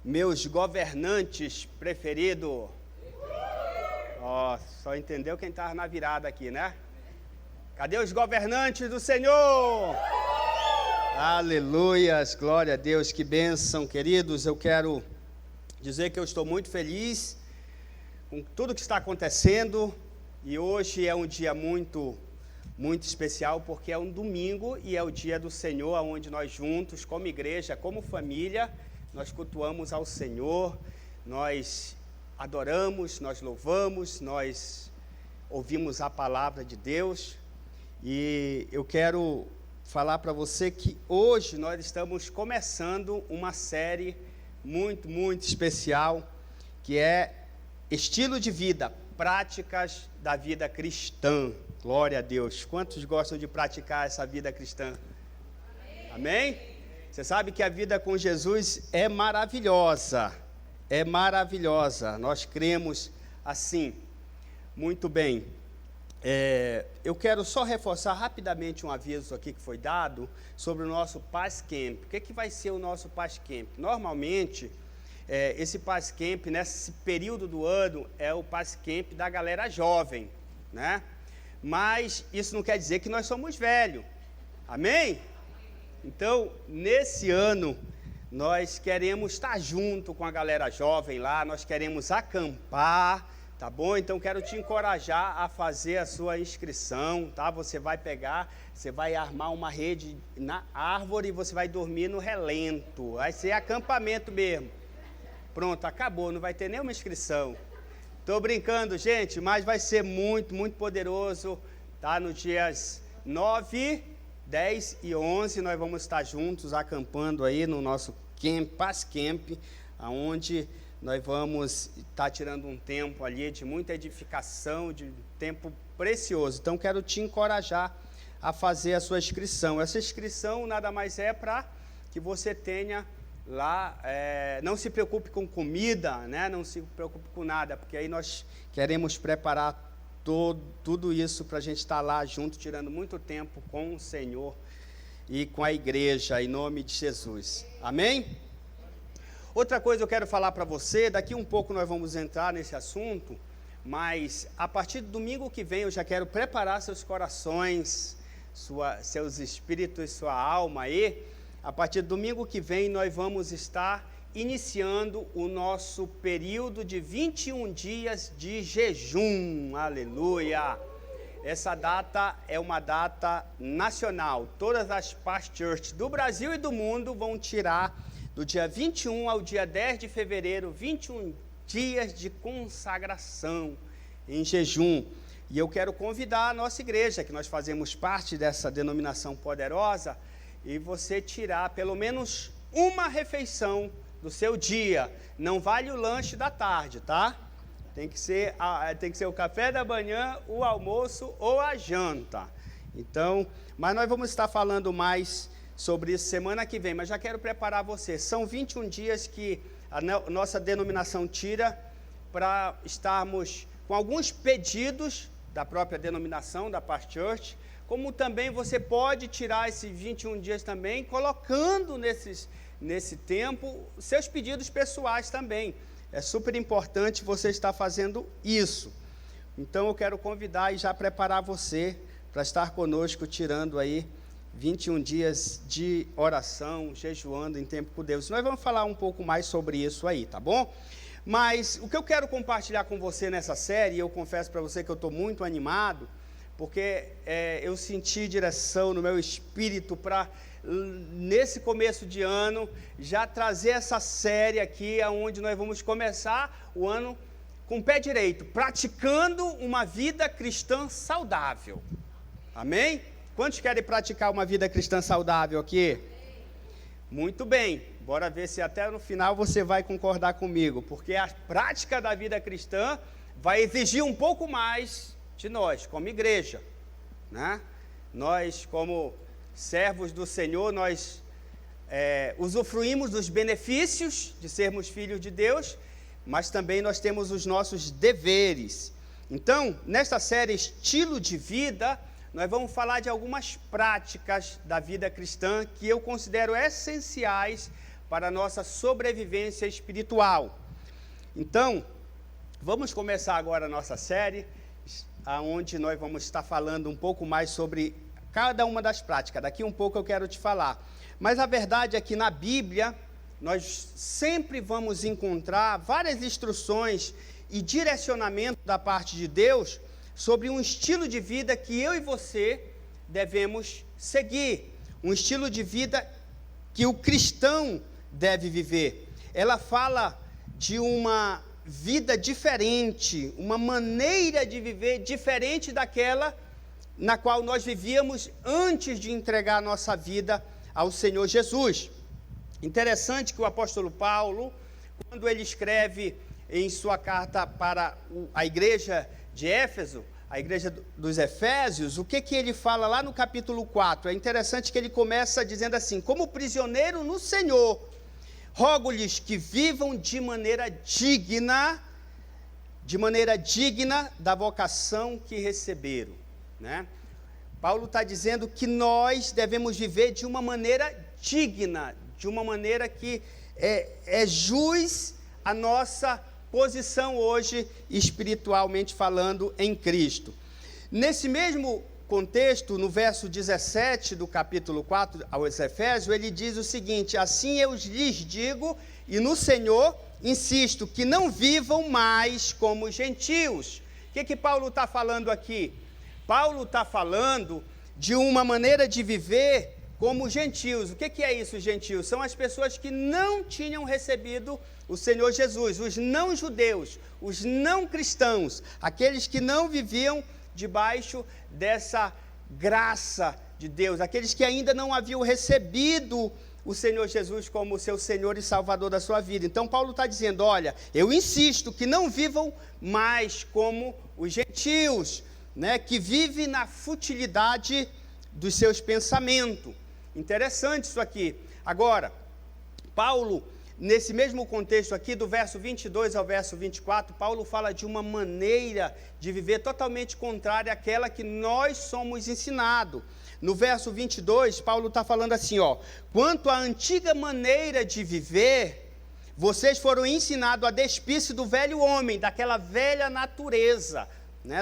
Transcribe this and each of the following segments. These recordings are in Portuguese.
Meus governantes preferidos. Só entendeu quem estava na virada aqui, né? Cadê os governantes do Senhor? Aleluias, glória a Deus, que bênção, queridos. Eu quero dizer que eu estou muito feliz com tudo que está acontecendo. E hoje é um dia muito especial, porque é um domingo e é o dia do Senhor, onde nós juntos, como igreja, como família, nós cultuamos ao Senhor, nós adoramos, nós louvamos, nós ouvimos a palavra de Deus. E eu quero falar para você que hoje nós estamos começando uma série muito especial, que é Estilo de Vida, Práticas da Vida Cristã. Glória a Deus. Quantos gostam de praticar essa vida cristã? Amém? Você sabe que a vida com Jesus é maravilhosa. É maravilhosa. Nós cremos assim. Muito bem. Eu quero só reforçar rapidamente um aviso aqui que foi dado sobre o nosso Paz Camp. O que vai ser o nosso Paz Camp? Normalmente, esse Paz Camp, nesse período do ano, é o Paz Camp da galera jovem, né? Mas isso não quer dizer que nós somos velhos. Amém? Então, nesse ano, nós queremos estar junto com a galera jovem lá, nós queremos acampar, tá bom? Então, quero te encorajar a fazer a sua inscrição, tá? Você vai armar uma rede na árvore e você vai dormir no relento. Vai ser acampamento mesmo. Pronto, acabou, não vai ter nenhuma inscrição. Estou brincando, gente, mas vai ser muito poderoso, tá? Nos dias 9, 10 e 11, nós vamos estar juntos, acampando aí no nosso Paz Camp, onde nós vamos estar tirando um tempo ali de muita edificação, de tempo precioso. Então, quero te encorajar a fazer a sua inscrição. Essa inscrição nada mais é para que você tenha lá, não se preocupe com comida, né? Não se preocupe com nada, porque aí nós queremos preparar tudo isso para a gente estar lá junto, tirando muito tempo com o Senhor e com a igreja, em nome de Jesus. Amém? Outra coisa eu quero falar para você, daqui um pouco nós vamos entrar nesse assunto, mas a partir do domingo que vem eu já quero preparar seus corações, seus espíritos, sua alma aí. A partir do domingo que vem, nós vamos estar iniciando o nosso período de 21 dias de jejum. Aleluia! Essa data é uma data nacional. Todas as Paz Church do Brasil e do mundo vão tirar do dia 21 ao dia 10 de fevereiro, 21 dias de consagração em jejum. E eu quero convidar a nossa igreja, que nós fazemos parte dessa denominação poderosa, e você tirar pelo menos uma refeição do seu dia. Não vale o lanche da tarde, tá? Tem que ser o café da manhã, o almoço ou a janta. Então, mas nós vamos estar falando mais sobre isso semana que vem, mas já quero preparar você. São 21 dias que a nossa denominação tira para estarmos com alguns pedidos da própria denominação, da Paz Church, como também você pode tirar esses 21 dias também, colocando nesse tempo seus pedidos pessoais também. É super importante você estar fazendo isso. Então eu quero convidar e já preparar você para estar conosco, tirando aí 21 dias de oração, jejuando em tempo com Deus. Nós vamos falar um pouco mais sobre isso aí, tá bom? Mas o que eu quero compartilhar com você nessa série, eu confesso para você que eu estou muito animado, porque eu senti direção no meu espírito para, nesse começo de ano, já trazer essa série aqui, onde nós vamos começar o ano com o pé direito, praticando uma vida cristã saudável. Amém? Quantos querem praticar uma vida cristã saudável aqui? Muito bem, bora ver se até no final você vai concordar comigo, porque a prática da vida cristã vai exigir um pouco mais de nós, como igreja, né? Nós, como servos do Senhor, nós usufruímos dos benefícios de sermos filhos de Deus, mas também nós temos os nossos deveres. Então, nesta série Estilo de Vida, nós vamos falar de algumas práticas da vida cristã que eu considero essenciais para a nossa sobrevivência espiritual. Então, vamos começar agora a nossa série, onde nós vamos estar falando um pouco mais sobre cada uma das práticas. Daqui um pouco eu quero te falar. Mas a verdade é que na Bíblia, nós sempre vamos encontrar várias instruções e direcionamento da parte de Deus sobre um estilo de vida que eu e você devemos seguir. Um estilo de vida que o cristão deve viver. Ela fala de uma vida diferente, uma maneira de viver diferente daquela na qual nós vivíamos antes de entregar a nossa vida ao Senhor Jesus. Interessante que o apóstolo Paulo, quando ele escreve em sua carta para a igreja de Éfeso, a igreja dos Efésios, o que ele fala lá no capítulo 4? É interessante que ele começa dizendo assim: como prisioneiro no Senhor, rogo-lhes que vivam de maneira digna da vocação que receberam, né? Paulo está dizendo que nós devemos viver de uma maneira digna, de uma maneira que é jus à nossa posição hoje, espiritualmente falando, em Cristo. Nesse mesmo contexto, no verso 17 do capítulo 4 aos Efésios, ele diz o seguinte: assim eu lhes digo, e no Senhor insisto, que não vivam mais como gentios. O que Paulo está falando aqui? Paulo está falando de uma maneira de viver como gentios. O que é isso, gentios? São as pessoas que não tinham recebido o Senhor Jesus, os não judeus, os não cristãos, aqueles que não viviam debaixo dessa graça de Deus, aqueles que ainda não haviam recebido o Senhor Jesus como seu Senhor e Salvador da sua vida. Então Paulo está dizendo: olha, eu insisto que não vivam mais como os gentios, né, que vivem na futilidade dos seus pensamentos. Interessante isso aqui. Agora, Paulo, nesse mesmo contexto aqui, do verso 22 ao verso 24, Paulo fala de uma maneira de viver totalmente contrária àquela que nós somos ensinados. No verso 22, Paulo está falando assim, ó: quanto à antiga maneira de viver, vocês foram ensinados a despir-se do velho homem, daquela velha natureza, né,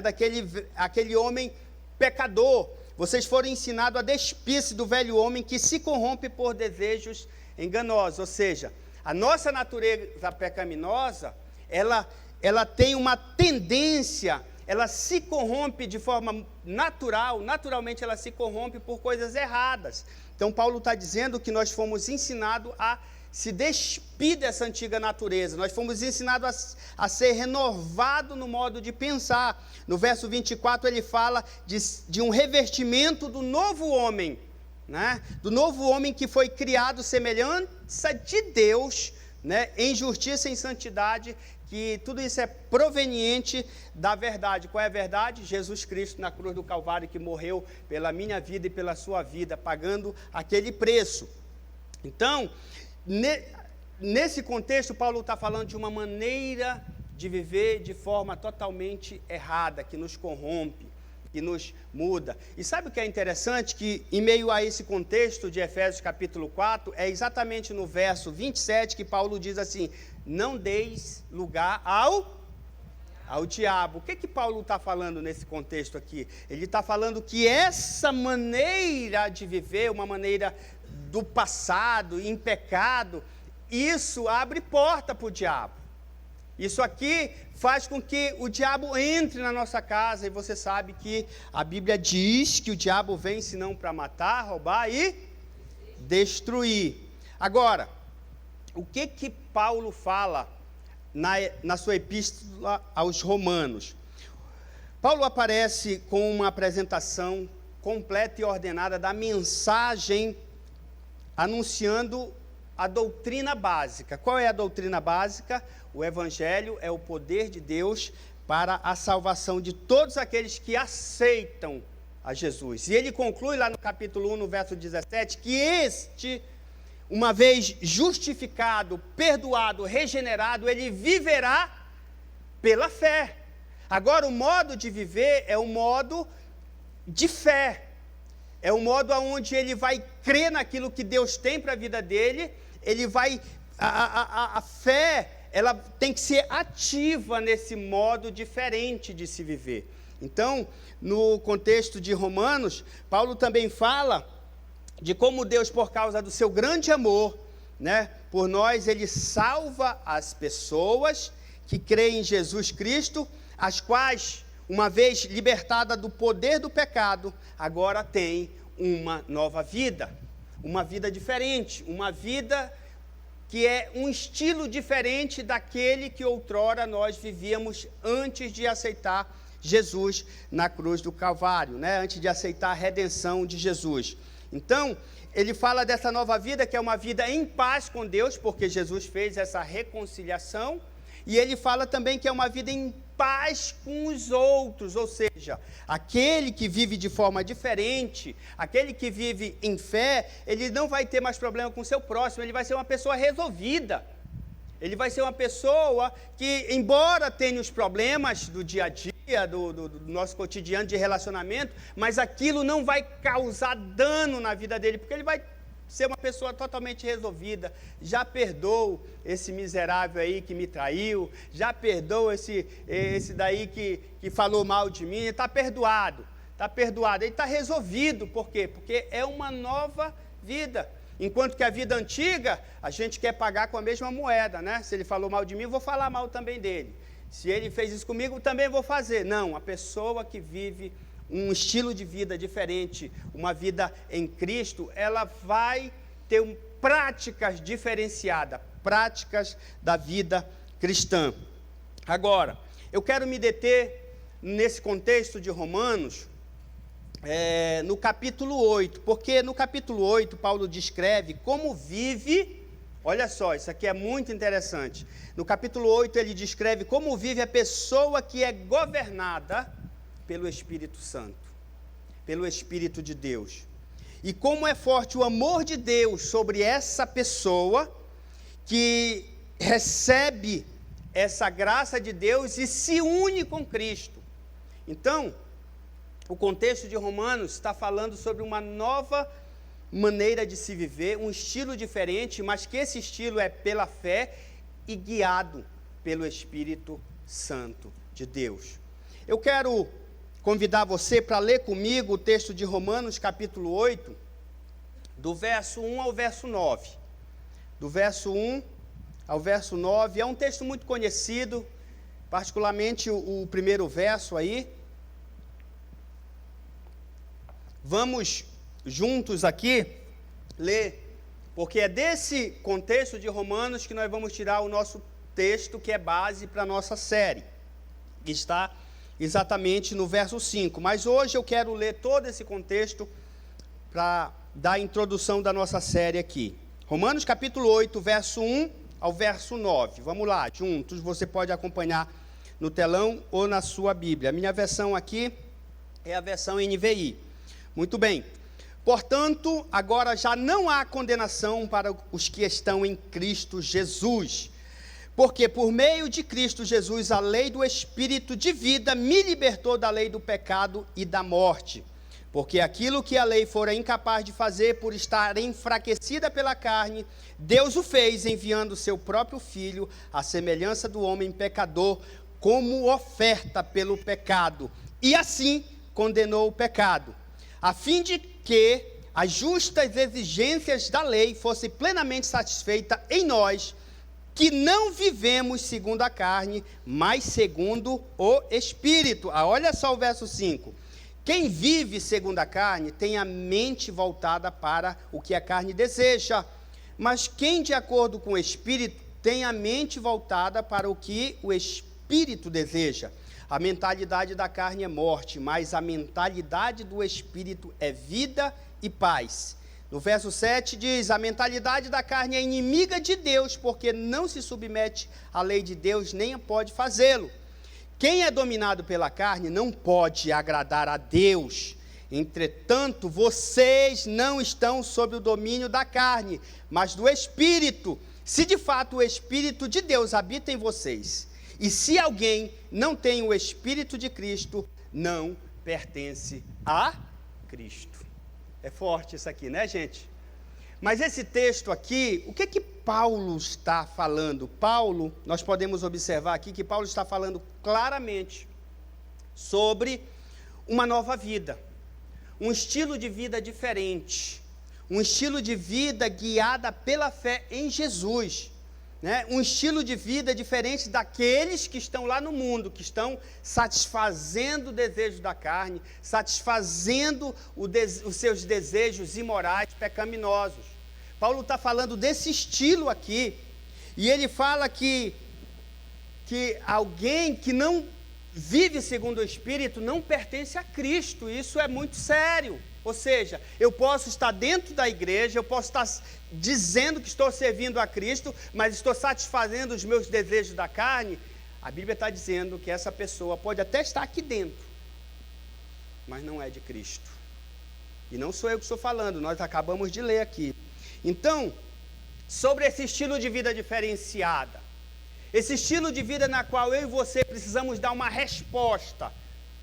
aquele homem pecador. Vocês foram ensinados a despir-se do velho homem que se corrompe por desejos enganosos. Ou seja, a nossa natureza pecaminosa, ela tem uma tendência, ela se corrompe de forma naturalmente ela se corrompe por coisas erradas. Então Paulo está dizendo que nós fomos ensinados a se despir dessa antiga natureza, nós fomos ensinados a ser renovados no modo de pensar. No verso 24 ele fala de um revestimento do novo homem, né? Do novo homem que foi criado semelhança de Deus, né? Em justiça e em santidade, que tudo isso é proveniente da verdade. Qual é a verdade? Jesus Cristo na cruz do Calvário, que morreu pela minha vida e pela sua vida, pagando aquele preço. Então, nesse contexto, Paulo está falando de uma maneira de viver de forma totalmente errada, que nos corrompe, que nos muda. E sabe o que é interessante? Que em meio a esse contexto de Efésios capítulo 4, é exatamente no verso 27 que Paulo diz assim: não deis lugar ao diabo. O que Paulo está falando nesse contexto aqui? Ele está falando que essa maneira de viver, uma maneira do passado, em pecado, isso abre porta para o diabo. Isso aqui faz com que o diabo entre na nossa casa, e você sabe que a Bíblia diz que o diabo vem senão para matar, roubar e destruir. Agora, o que Paulo fala na sua epístola aos Romanos? Paulo aparece com uma apresentação completa e ordenada da mensagem, anunciando a doutrina básica. Qual é a doutrina básica? O Evangelho é o poder de Deus para a salvação de todos aqueles que aceitam a Jesus. E ele conclui lá no capítulo 1, no verso 17, que este, uma vez justificado, perdoado, regenerado, ele viverá pela fé. Agora, o modo de viver é um modo de fé. É um modo onde ele vai crer naquilo que Deus tem para a vida dele, ele vai, a fé, ela tem que ser ativa nesse modo diferente de se viver. Então, no contexto de Romanos, Paulo também fala de como Deus, por causa do seu grande amor, né, por nós, ele salva as pessoas que creem em Jesus Cristo, as quais, uma vez libertada do poder do pecado, agora têm uma nova vida, uma vida diferente, uma vida que é um estilo diferente daquele que outrora nós vivíamos antes de aceitar Jesus na cruz do Calvário, né? Antes de aceitar a redenção de Jesus. Então, ele fala dessa nova vida, que é uma vida em paz com Deus, porque Jesus fez essa reconciliação, e ele fala também que é uma vida em paz com os outros, ou seja, aquele que vive de forma diferente, aquele que vive em fé, ele não vai ter mais problema com o seu próximo, ele vai ser uma pessoa resolvida, ele vai ser uma pessoa que, embora tenha os problemas do dia a dia, do nosso cotidiano de relacionamento, mas aquilo não vai causar dano na vida dele, porque ele vai ser uma pessoa totalmente resolvida. Já perdoou esse miserável aí que me traiu, já perdoou esse daí que falou mal de mim, está perdoado, ele está resolvido. Por quê? Porque é uma nova vida. Enquanto que a vida antiga, a gente quer pagar com a mesma moeda, né? Se ele falou mal de mim, eu vou falar mal também dele. Se ele fez isso comigo, também vou fazer. Não, a pessoa que vive um estilo de vida diferente, uma vida em Cristo, ela vai ter práticas diferenciadas, práticas da vida cristã. Agora, eu quero me deter nesse contexto de Romanos, no capítulo 8, porque no capítulo 8, Paulo descreve como vive, olha só, isso aqui é muito interessante, no capítulo 8 ele descreve como vive a pessoa que é governada pelo Espírito Santo, pelo Espírito de Deus, e como é forte o amor de Deus sobre essa pessoa que recebe essa graça de Deus e se une com Cristo. Então, o contexto de Romanos está falando sobre uma nova maneira de se viver, um estilo diferente, mas que esse estilo é pela fé e guiado pelo Espírito Santo de Deus. Eu quero convidar você para ler comigo o texto de Romanos, capítulo 8, do verso 1 ao verso 9. Do verso 1 ao verso 9, é um texto muito conhecido, particularmente o primeiro verso aí. Vamos juntos aqui ler, porque é desse contexto de Romanos que nós vamos tirar o nosso texto, que é base para a nossa série, que está exatamente no verso 5. Mas hoje eu quero ler todo esse contexto para dar a introdução da nossa série aqui. Romanos capítulo 8, verso 1 ao verso 9. Vamos lá, juntos, você pode acompanhar no telão ou na sua Bíblia. A minha versão aqui é a versão NVI. Muito bem. Portanto, agora já não há condenação para os que estão em Cristo Jesus. Porque por meio de Cristo Jesus, a lei do Espírito de vida me libertou da lei do pecado e da morte. Porque aquilo que a lei fora incapaz de fazer por estar enfraquecida pela carne, Deus o fez enviando o seu próprio Filho, à semelhança do homem pecador, como oferta pelo pecado. E assim condenou o pecado, a fim de que as justas exigências da lei fossem plenamente satisfeitas em nós, que não vivemos segundo a carne, mas segundo o Espírito. Olha só o verso 5. Quem vive segundo a carne tem a mente voltada para o que a carne deseja, mas quem de acordo com o Espírito tem a mente voltada para o que o Espírito deseja. A mentalidade da carne é morte, mas a mentalidade do Espírito é vida e paz. No verso 7 diz, a mentalidade da carne é inimiga de Deus, porque não se submete à lei de Deus, nem pode fazê-lo. Quem é dominado pela carne não pode agradar a Deus. Entretanto, vocês não estão sob o domínio da carne, mas do Espírito, se de fato o Espírito de Deus habita em vocês. E se alguém não tem o Espírito de Cristo, não pertence a Cristo. É forte isso aqui, né, gente? Mas esse texto aqui, o que Paulo está falando? Paulo, nós podemos observar aqui que Paulo está falando claramente sobre uma nova vida, um estilo de vida diferente, um estilo de vida guiada pela fé em Jesus, né? Um estilo de vida diferente daqueles que estão lá no mundo, que estão satisfazendo o desejo da carne, satisfazendo os seus desejos imorais, pecaminosos. Paulo está falando desse estilo aqui, e ele fala que alguém que não vive segundo o Espírito não pertence a Cristo. Isso é muito sério. Ou seja, eu posso estar dentro da igreja, eu posso estar dizendo que estou servindo a Cristo, mas estou satisfazendo os meus desejos da carne. A Bíblia está dizendo que essa pessoa pode até estar aqui dentro, mas não é de Cristo. E não sou eu que estou falando, nós acabamos de ler aqui. Então, sobre esse estilo de vida diferenciada, esse estilo de vida na qual eu e você precisamos dar uma resposta,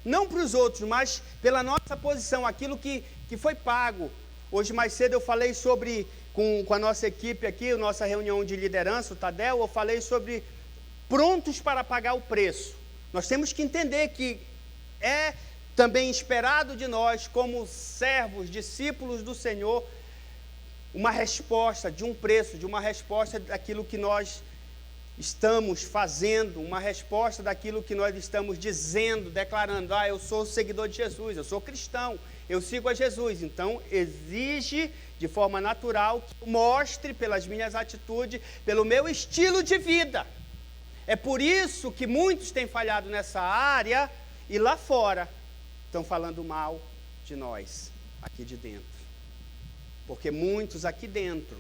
não para os outros, mas pela nossa posição, aquilo que foi pago. Hoje mais cedo eu falei sobre, com a nossa equipe aqui, a nossa reunião de liderança, o Tadeu, eu falei sobre prontos para pagar o preço. Nós temos que entender que é também esperado de nós, como servos, discípulos do Senhor, uma resposta de um preço, de uma resposta daquilo que nós estamos fazendo, uma resposta daquilo que nós estamos dizendo, declarando: eu sou seguidor de Jesus, eu sou cristão, eu sigo a Jesus. Então exige de forma natural que eu mostre pelas minhas atitudes, pelo meu estilo de vida. É por isso que muitos têm falhado nessa área e lá fora estão falando mal de nós, aqui de dentro. Porque muitos aqui dentro,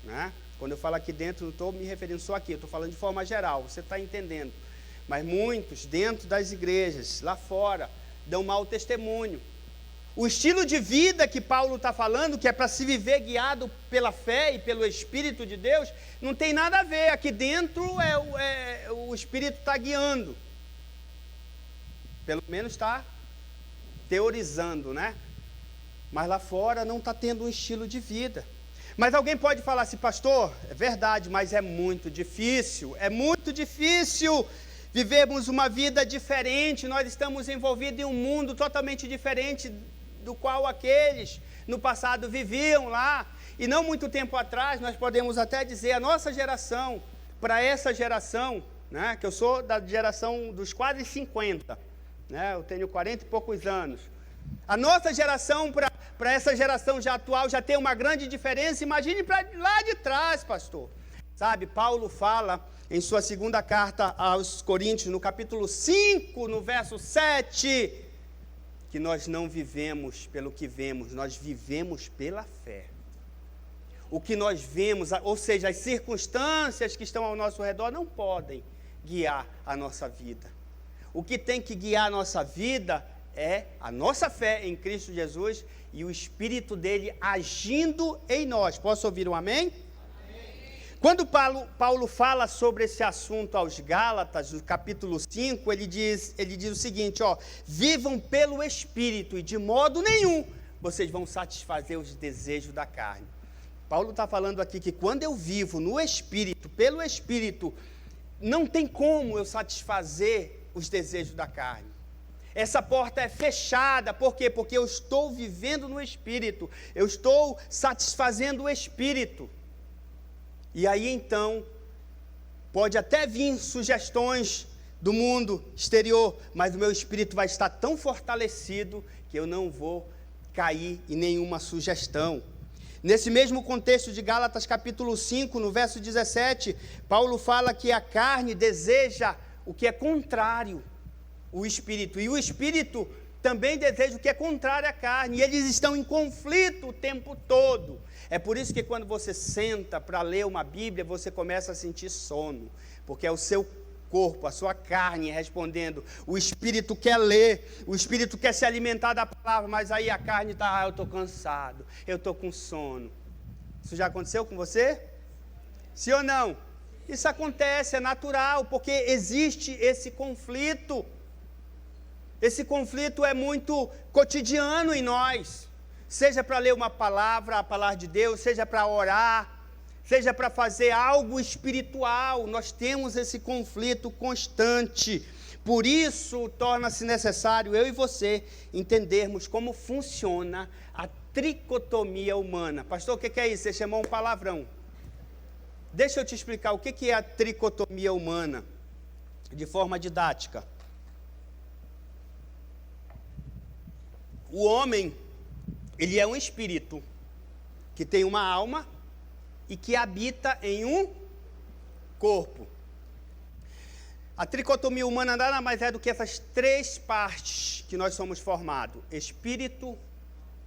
né? Quando eu falo aqui dentro, não estou me referindo só aqui, eu estou falando de forma geral, você está entendendo. Mas muitos dentro das igrejas, lá fora, dão mau testemunho. O estilo de vida que Paulo está falando, que é para se viver guiado pela fé e pelo Espírito de Deus, não tem nada a ver. Aqui dentro o Espírito está guiando. Pelo menos está teorizando, né? Mas lá fora não está tendo um estilo de vida. Mas alguém pode falar assim: pastor, é verdade, mas é muito difícil vivermos uma vida diferente, nós estamos envolvidos em um mundo totalmente diferente do qual aqueles no passado viviam lá, e não muito tempo atrás, nós podemos até dizer, a nossa geração, para essa geração, né, que eu sou da geração dos quase 50, né, eu tenho 40 e poucos anos, a nossa geração para essa geração já atual já tem uma grande diferença. Imagine para lá de trás, pastor. Sabe, Paulo fala em sua segunda carta aos Coríntios, no capítulo 5, no verso 7, que nós não vivemos pelo que vemos, nós vivemos pela fé. O que nós vemos, ou seja, as circunstâncias que estão ao nosso redor não podem guiar a nossa vida. O que tem que guiar a nossa vida é a nossa fé em Cristo Jesus e o Espírito dele agindo em nós. Posso ouvir um amém? Amém. Quando Paulo fala sobre esse assunto aos Gálatas, no capítulo 5, ele diz o seguinte, vivam pelo Espírito e de modo nenhum vocês vão satisfazer os desejos da carne. Paulo está falando aqui que quando eu vivo no Espírito, pelo Espírito, não tem como eu satisfazer os desejos da carne. Essa porta é fechada, por quê? Porque eu estou vivendo no Espírito, eu estou satisfazendo o Espírito. E aí então, pode até vir sugestões do mundo exterior, mas o meu Espírito vai estar tão fortalecido que eu não vou cair em nenhuma sugestão. Nesse mesmo contexto de Gálatas capítulo 5, no verso 17, Paulo fala que a carne deseja o que é contrário o Espírito, e o Espírito também deseja o que é contrário à carne, e eles estão em conflito o tempo todo. É por isso que quando você senta para ler uma Bíblia, você começa a sentir sono, porque é o seu corpo, a sua carne respondendo. O Espírito quer ler, o Espírito quer se alimentar da palavra, mas aí a carne está: eu estou cansado, eu estou com sono. Isso já aconteceu com você? Sim ou não? Isso acontece, é natural, porque existe esse conflito. Esse conflito é muito cotidiano em nós. seja para ler uma palavra, a palavra de Deus, seja para orar, seja para fazer algo espiritual. Nós temos esse conflito constante. Por isso, torna-se necessário eu e você entendermos como funciona a tricotomia humana. Pastor, o que é isso? Você chamou um palavrão. Deixa eu te explicar o que é a tricotomia humana, de forma didática. O homem, ele é um espírito que tem uma alma e que habita em um corpo. A tricotomia humana nada mais é do que essas três partes que nós somos formados: espírito,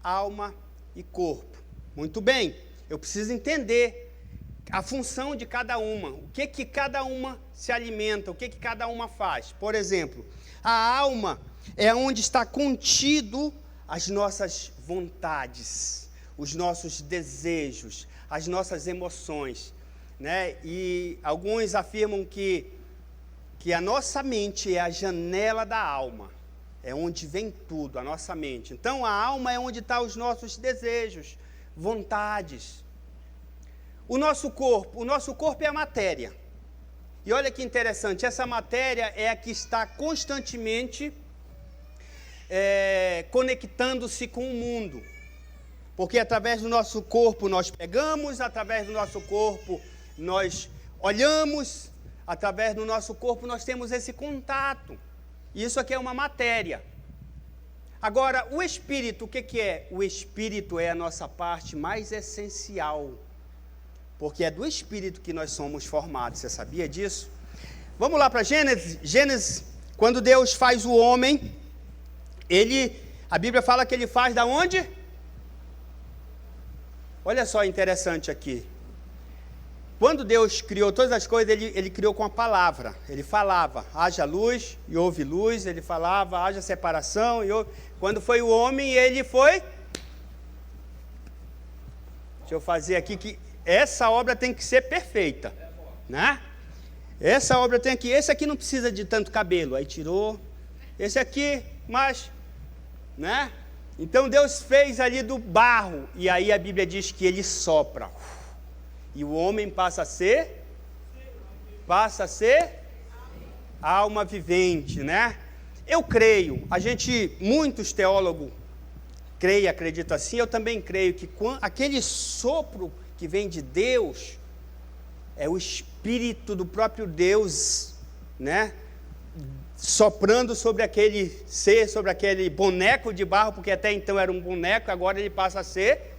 alma e corpo. Muito bem, eu preciso entender a função de cada uma, o que cada uma se alimenta, o que cada uma faz. Por exemplo, a alma é onde está contido as nossas vontades, os nossos desejos, as nossas emoções, né? E alguns afirmam que a nossa mente é a janela da alma, é onde vem tudo, a nossa mente. Então, a alma é onde estão os nossos desejos, vontades. O nosso corpo é a matéria. E olha que interessante, essa matéria é a que está constantemente conectando-se com o mundo. Porque através do nosso corpo nós pegamos, através do nosso corpo nós olhamos, através do nosso corpo nós temos esse contato. Isso aqui é uma matéria. Agora, o espírito, o que é? O espírito é a nossa parte mais essencial. Porque é do espírito que nós somos formados. Você sabia disso? Vamos lá para Gênesis. Gênesis, quando Deus faz o homem, a Bíblia fala que ele faz da onde? Olha só interessante aqui. Quando Deus criou todas as coisas, ele criou com a palavra. Ele falava, haja luz e houve luz. Ele falava, haja separação e houve. Quando foi o homem, ele foi... Deixa eu fazer aqui que... Essa obra tem que ser perfeita, né? Essa obra tem que... Esse aqui não precisa de tanto cabelo. Aí tirou. Esse aqui, mas... né? Então Deus fez ali do barro. E aí a Bíblia diz que ele sopra. E o homem passa a ser alma vivente, né? Eu creio, muitos teólogos creem, acreditam assim, eu também creio que aquele sopro que vem de Deus é o Espírito do próprio Deus, né? Soprando sobre aquele ser, sobre aquele boneco de barro, porque até então era um boneco, agora ele passa a ser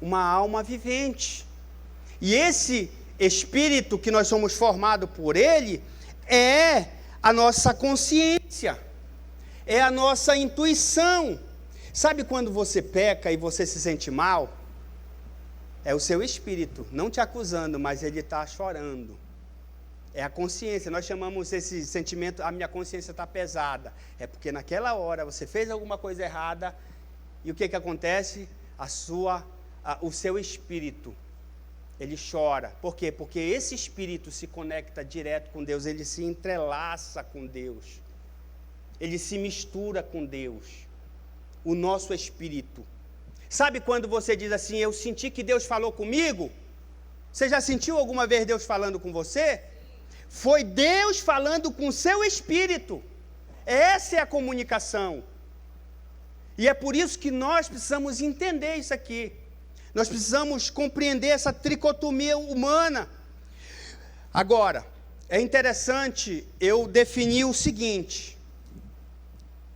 uma alma vivente. E esse Espírito que nós somos formados por ele é a nossa consciência, é a nossa intuição. Sabe quando você peca e você se sente mal? É o seu espírito, não te acusando, mas ele está chorando. É a consciência, nós chamamos esse sentimento, a minha consciência está pesada. É porque naquela hora você fez alguma coisa errada, e o que acontece? O seu espírito, ele chora. Por quê? Porque esse espírito se conecta direto com Deus, ele se entrelaça com Deus, ele se mistura com Deus, o nosso espírito. Sabe quando você diz assim, eu senti que Deus falou comigo? Você já sentiu alguma vez Deus falando com você? Foi Deus falando com o seu espírito. Essa é a comunicação. E é por isso que nós precisamos entender isso aqui. Nós precisamos compreender essa tricotomia humana. Agora, é interessante eu definir o seguinte.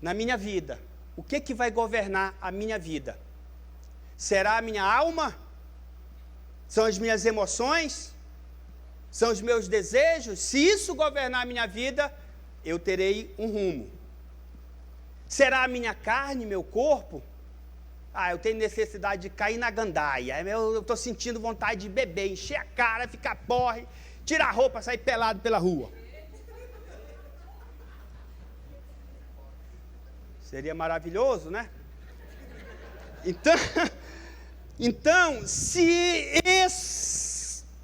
Na minha vida, o que vai governar a minha vida? Será a minha alma? São as minhas emoções? São os meus desejos? Se isso governar a minha vida, eu terei um rumo. Será a minha carne, meu corpo? Eu tenho necessidade de cair na gandaia. Eu estou sentindo vontade de beber, encher a cara, ficar porre, tirar a roupa, sair pelado pela rua. Seria maravilhoso, né? Então, se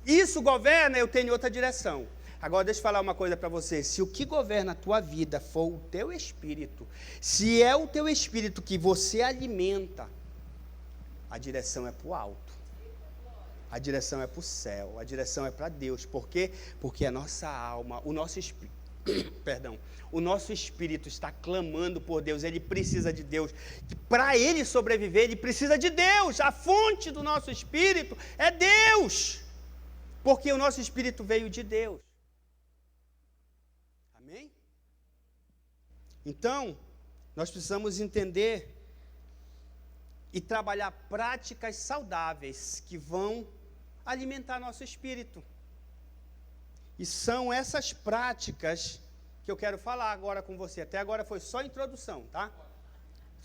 isso governa, eu tenho outra direção. Agora, deixa eu falar uma coisa para você. Se o que governa a tua vida for o teu espírito, se é o teu espírito que você alimenta, a direção é para o alto. A direção é para o céu, a direção é para Deus. Por quê? Porque a nossa alma, o nosso espírito, o nosso espírito está clamando por Deus, ele precisa de Deus. Para ele sobreviver, ele precisa de Deus. A fonte do nosso espírito é Deus, porque o nosso espírito veio de Deus. Amém? Então, nós precisamos entender e trabalhar práticas saudáveis que vão alimentar nosso espírito. E são essas práticas que eu quero falar agora com você. Até agora foi só introdução, tá?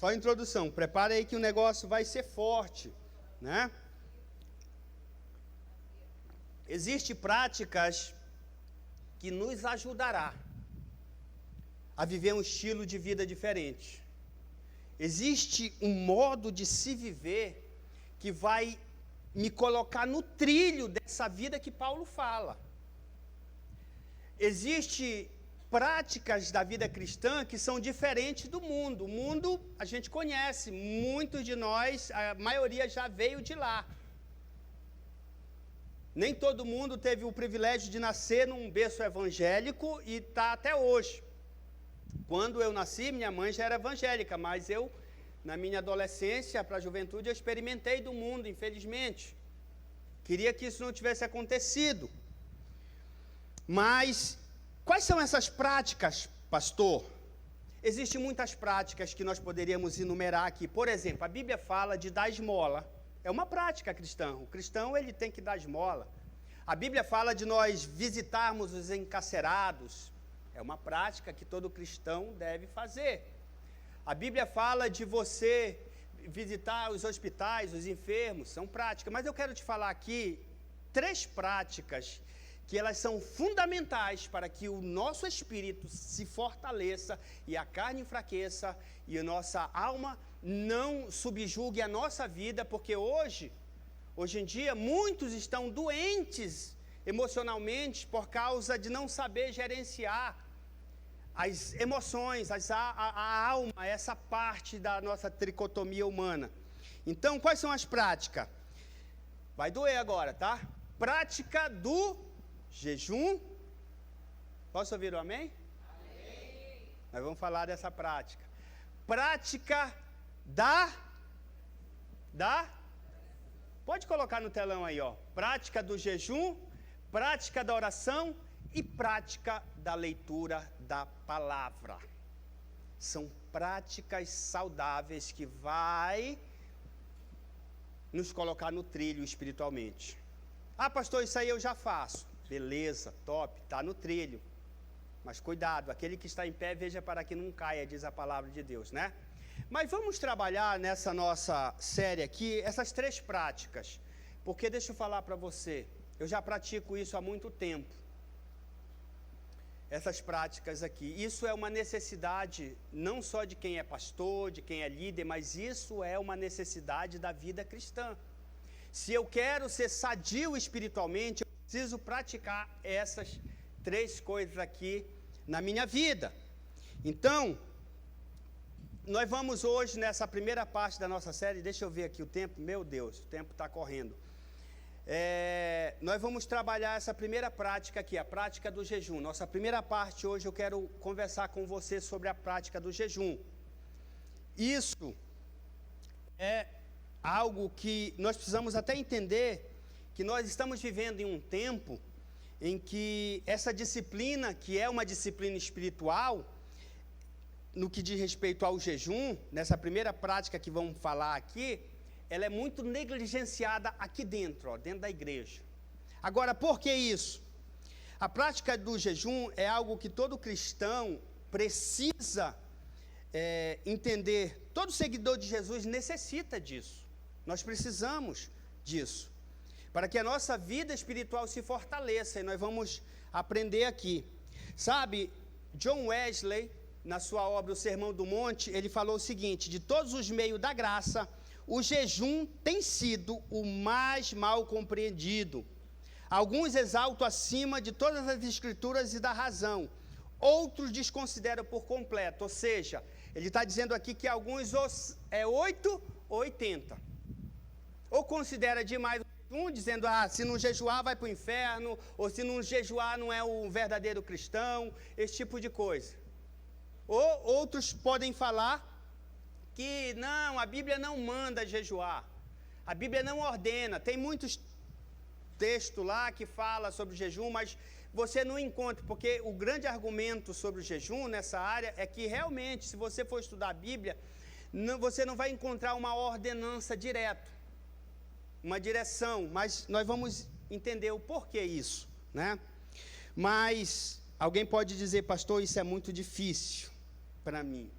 Só introdução. Prepara aí que o negócio vai ser forte, né? Existem práticas que nos ajudará a viver um estilo de vida diferente. Existe um modo de se viver que vai me colocar no trilho dessa vida que Paulo fala. Existem práticas da vida cristã que são diferentes do mundo. O mundo a gente conhece, muitos de nós, a maioria já veio de lá. Nem todo mundo teve o privilégio de nascer num berço evangélico e está até hoje. Quando eu nasci, minha mãe já era evangélica, mas eu, na minha adolescência, para a juventude, eu experimentei do mundo, infelizmente. Queria que isso não tivesse acontecido. Mas, quais são essas práticas, pastor? Existem muitas práticas que nós poderíamos enumerar aqui. Por exemplo, a Bíblia fala de dar esmola. É uma prática cristã. O cristão, ele tem que dar esmola. A Bíblia fala de nós visitarmos os encarcerados. É uma prática que todo cristão deve fazer. A Bíblia fala de você visitar os hospitais, os enfermos, são práticas. Mas eu quero te falar aqui 3 práticas que elas são fundamentais para que o nosso espírito se fortaleça e a carne enfraqueça e a nossa alma não subjugue a nossa vida, porque hoje em dia, muitos estão doentes emocionalmente por causa de não saber gerenciar as emoções, a alma, essa parte da nossa tricotomia humana. Então, quais são as práticas? Vai doer agora, tá? Prática do jejum. Posso ouvir o amém? Amém. Nós vamos falar dessa prática. Prática pode colocar no telão aí, ó. Prática do jejum, prática da oração e prática da leitura da palavra. São práticas saudáveis que vai nos colocar no trilho espiritualmente. Ah, pastor, isso aí eu já faço. Beleza, top, está no trilho. Mas cuidado, aquele que está em pé, veja para que não caia, diz a palavra de Deus, né? Mas vamos trabalhar nessa nossa série aqui, essas 3 práticas. Porque deixa eu falar para você, eu já pratico isso há muito tempo. Essas práticas aqui. Isso é uma necessidade não só de quem é pastor, de quem é líder, mas isso é uma necessidade da vida cristã. Se eu quero ser sadio espiritualmente, eu preciso praticar essas 3 coisas aqui na minha vida. Então, nós vamos hoje nessa primeira parte da nossa série, deixa eu ver aqui o tempo, meu Deus, o tempo está correndo. Nós vamos trabalhar essa primeira prática aqui, a prática do jejum. Nossa primeira parte hoje eu quero conversar com você sobre a prática do jejum. Isso é algo que nós precisamos até entender, que nós estamos vivendo em um tempo em que essa disciplina, que é uma disciplina espiritual, no que diz respeito ao jejum, nessa primeira prática que vamos falar aqui, ela é muito negligenciada aqui dentro, dentro da igreja. Agora, por que isso? A prática do jejum é algo que todo cristão precisa entender. Todo seguidor de Jesus necessita disso. Nós precisamos disso, para que a nossa vida espiritual se fortaleça, e nós vamos aprender aqui. Sabe, John Wesley, na sua obra O Sermão do Monte, ele falou o seguinte: de todos os meios da graça, o jejum tem sido o mais mal compreendido. Alguns exaltam acima de todas as escrituras e da razão, outros desconsideram por completo. Ou seja, ele está dizendo aqui que alguns é 8 ou 80. ou considera demais o jejum, dizendo, se não jejuar vai para o inferno, ou se não jejuar não é o verdadeiro cristão, esse tipo de coisa. Ou outros podem falar que não, a Bíblia não manda jejuar, a Bíblia não ordena, tem muitos textos lá que fala sobre o jejum, mas você não encontra, porque o grande argumento sobre o jejum nessa área é que realmente, se você for estudar a Bíblia, você não vai encontrar uma ordenança direta, uma direção, mas nós vamos entender o porquê isso, né? Mas alguém pode dizer, pastor, isso é muito difícil para mim.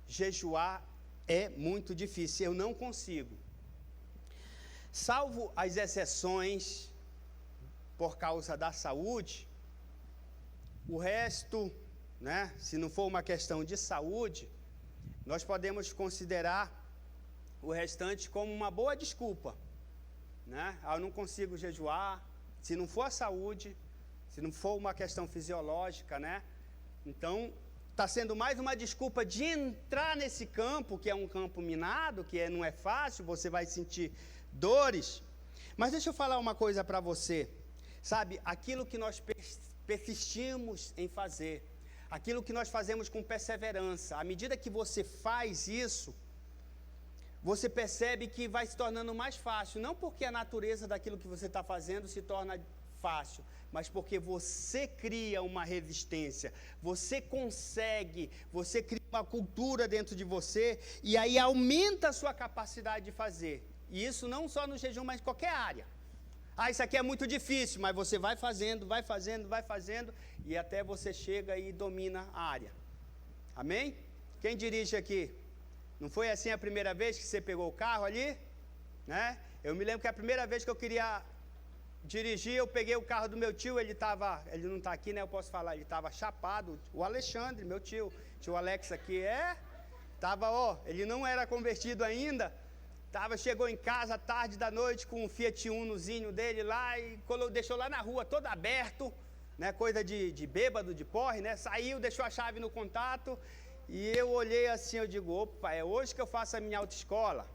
Jejuar é muito difícil, eu não consigo. Salvo as exceções por causa da saúde, o resto, né, se não for uma questão de saúde, nós podemos considerar o restante como uma boa desculpa, né? Eu não consigo jejuar, se não for a saúde, se não for uma questão fisiológica, né? Então, está sendo mais uma desculpa de entrar nesse campo, que é um campo minado, não é fácil, você vai sentir dores. Mas deixa eu falar uma coisa para você. Sabe, aquilo que nós persistimos em fazer, aquilo que nós fazemos com perseverança, à medida que você faz isso, você percebe que vai se tornando mais fácil. Não porque a natureza daquilo que você está fazendo se torna fácil, mas porque você cria uma resistência, você cria uma cultura dentro de você, e aí aumenta a sua capacidade de fazer. E isso não só no jejum, mas em qualquer área. Isso aqui é muito difícil, mas você vai fazendo, e até você chega e domina a área. Amém? Quem dirige aqui? Não foi assim a primeira vez que você pegou o carro ali? Né? Eu me lembro que a primeira vez que eu queria dirigir, eu peguei o carro do meu tio, ele não está aqui, né? Eu posso falar, ele estava chapado. O Alexandre, meu tio Alex aqui, ele não era convertido ainda. Chegou em casa tarde da noite com um Fiat Unozinho dele lá e deixou lá na rua todo aberto, né? Coisa de bêbado, de porre, né? Saiu, deixou a chave no contato e eu olhei assim, eu digo, opa, é hoje que eu faço a minha autoescola.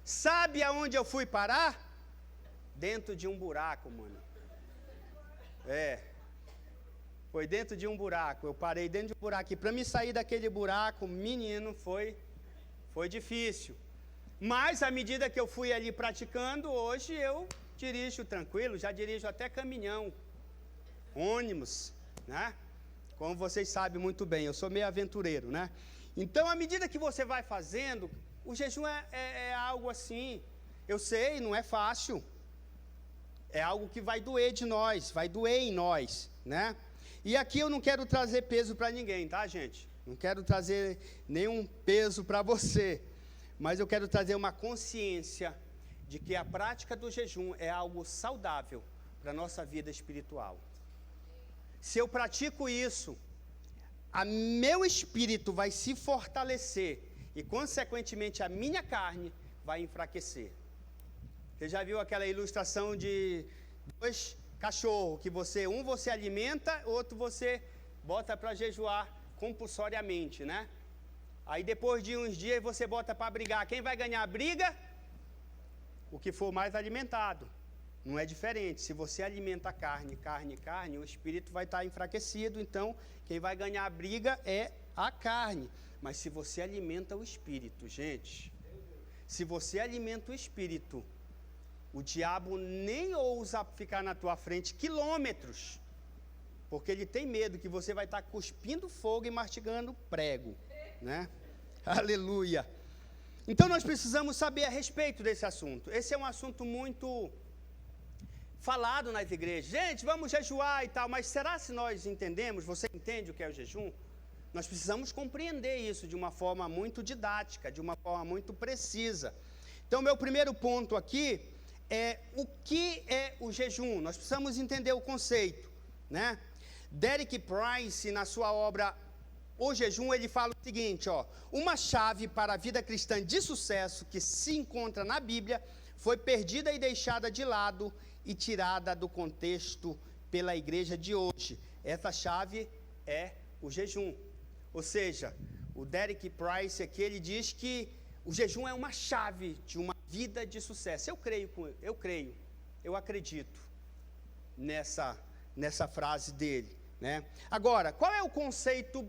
Sabe aonde eu fui parar? Dentro de um buraco, mano. Foi dentro de um buraco. Eu parei dentro de um buraco. E para me sair daquele buraco, menino, foi difícil. Mas à medida que eu fui ali praticando, hoje eu dirijo tranquilo, já dirijo até caminhão, ônibus, né? Como vocês sabem muito bem, eu sou meio aventureiro, né? Então, à medida que você vai fazendo, o jejum é algo assim. Eu sei, não é fácil. É algo que vai doer vai doer em nós, né? E aqui eu não quero trazer peso para ninguém, tá, gente? Não quero trazer nenhum peso para você, mas eu quero trazer uma consciência de que a prática do jejum é algo saudável para a nossa vida espiritual. Se eu pratico isso, meu espírito vai se fortalecer e, consequentemente, a minha carne vai enfraquecer. Você já viu aquela ilustração de 2 cachorros, que você alimenta, outro você bota para jejuar compulsoriamente, né? Aí depois de uns dias você bota para brigar. Quem vai ganhar a briga? O que for mais alimentado. Não é diferente. Se você alimenta a carne, o espírito vai estar enfraquecido. Então, quem vai ganhar a briga é a carne. Mas se você alimenta o espírito, gente, se você alimenta o espírito, o diabo nem ousa ficar na tua frente quilômetros, porque ele tem medo que você vai estar cuspindo fogo e mastigando prego, né? Aleluia! Então nós precisamos saber a respeito desse assunto. Esse é um assunto muito falado nas igrejas. Gente, vamos jejuar e tal, mas será se nós entendemos? Você entende o que é o jejum? Nós precisamos compreender isso de uma forma muito didática, de uma forma muito precisa. Então, meu primeiro ponto aqui é o que é o jejum. Nós precisamos entender o conceito, né? Derek Price, na sua obra O Jejum, ele fala o seguinte, uma chave para a vida cristã de sucesso que se encontra na Bíblia foi perdida e deixada de lado e tirada do contexto pela igreja de hoje. Essa chave é o jejum. Ou seja, o Derek Price aqui, ele diz que o jejum é uma chave de uma vida de sucesso. Eu acredito nessa frase dele, né? Agora, qual é o conceito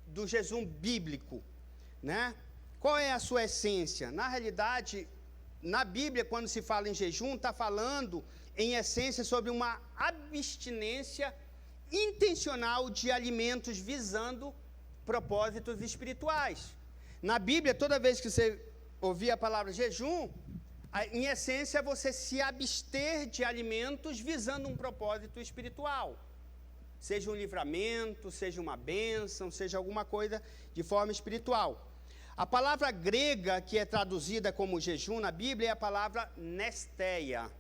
do jejum bíblico, né? Qual é a sua essência? Na realidade, na Bíblia, quando se fala em jejum, está falando, em essência, sobre uma abstinência intencional de alimentos visando propósitos espirituais. Na Bíblia, toda vez que você ouvir a palavra jejum, em essência, você se abster de alimentos visando um propósito espiritual. Seja um livramento, seja uma bênção, seja alguma coisa de forma espiritual. A palavra grega que é traduzida como jejum na Bíblia é a palavra nesteia,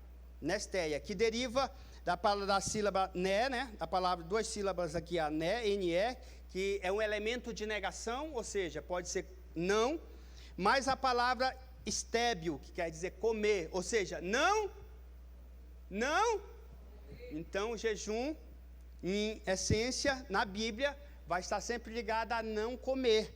que deriva da sílaba né? Da palavra, duas sílabas aqui, a ne, que é um elemento de negação, ou seja, pode ser não, mas a palavra estébio, que quer dizer comer, ou seja, não. Então, o jejum, em essência, na Bíblia, vai estar sempre ligado a não comer,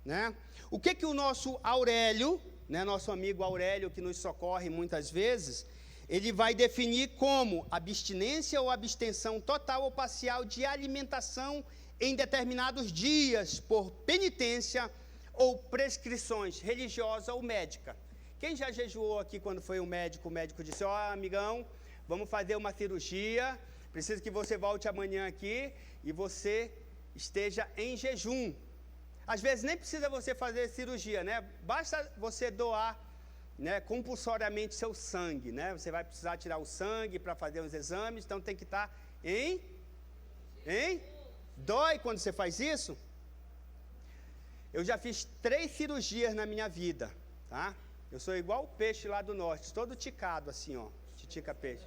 né? O que o nosso Aurélio, né, nosso amigo Aurélio, que nos socorre muitas vezes, ele vai definir como abstinência ou abstenção total ou parcial de alimentação em determinados dias, por penitência ou prescrições religiosa ou médica. Quem já jejuou aqui quando foi o médico disse, amigão, vamos fazer uma cirurgia, preciso que você volte amanhã aqui e você esteja em jejum. Às vezes nem precisa você fazer cirurgia, né? Basta você doar, né, compulsoriamente seu sangue, né? Você vai precisar tirar o sangue para fazer os exames, então tem que estar Dói quando você faz isso? Eu já fiz 3 cirurgias na minha vida, tá? Eu sou igual o peixe lá do norte, todo ticado assim, ó, titica peixe.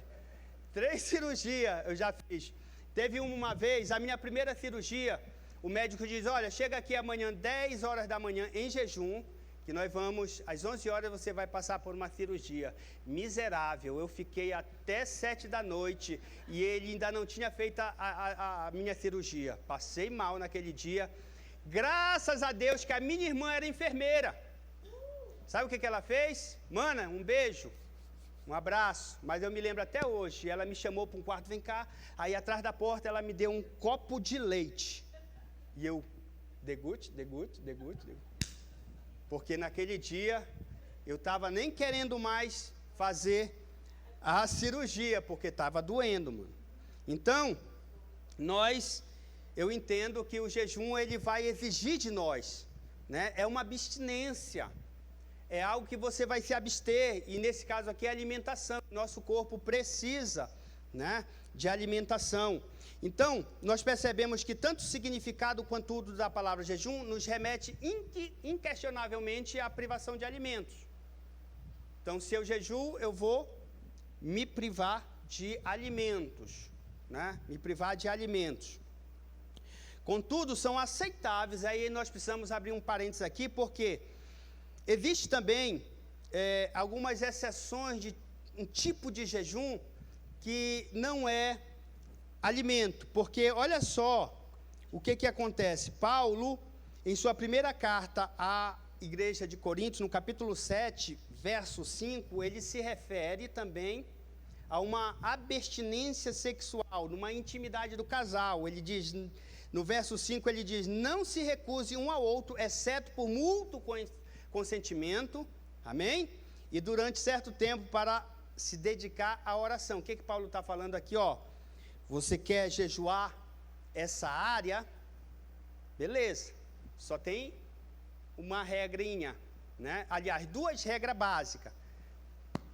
3 cirurgias eu já fiz. Teve uma vez, a minha primeira cirurgia, o médico diz, olha, chega aqui amanhã, 10 horas da manhã, em jejum, que nós vamos, às 11 horas você vai passar por uma cirurgia. Miserável, eu fiquei até 7 da noite e ele ainda não tinha feito a minha cirurgia. Passei mal naquele dia, graças a Deus que a minha irmã era enfermeira. Sabe o que ela fez? Mana, um beijo, um abraço, mas eu me lembro até hoje, ela me chamou para um quarto, vem cá, aí atrás da porta ela me deu um copo de leite, e eu, degute, porque naquele dia, eu estava nem querendo mais fazer a cirurgia, porque estava doendo, mano. Então, eu entendo que o jejum, ele vai exigir de nós, né? É uma abstinência, é algo que você vai se abster, e nesse caso aqui é alimentação, nosso corpo precisa, né, de alimentação. Então, nós percebemos que tanto o significado quanto tudo da palavra jejum nos remete inquestionavelmente à privação de alimentos. Então, se eu jejuo, eu vou me privar de alimentos, né? Me privar de alimentos. Contudo, são aceitáveis, aí nós precisamos abrir um parênteses aqui, porque existe também algumas exceções de um tipo de jejum que não é alimento, porque olha só o que acontece. Paulo, em sua primeira carta à igreja de Coríntios, no capítulo 7, verso 5, ele se refere também a uma abstinência sexual, numa intimidade do casal. Ele diz, no verso 5, ele diz, não se recuse um ao outro, exceto por mútuo consentimento, amém? E durante certo tempo para se dedicar à oração. O que Paulo está falando aqui, ó? Você quer jejuar essa área? Beleza, só tem uma regrinha, né? Aliás, 2 regras básicas.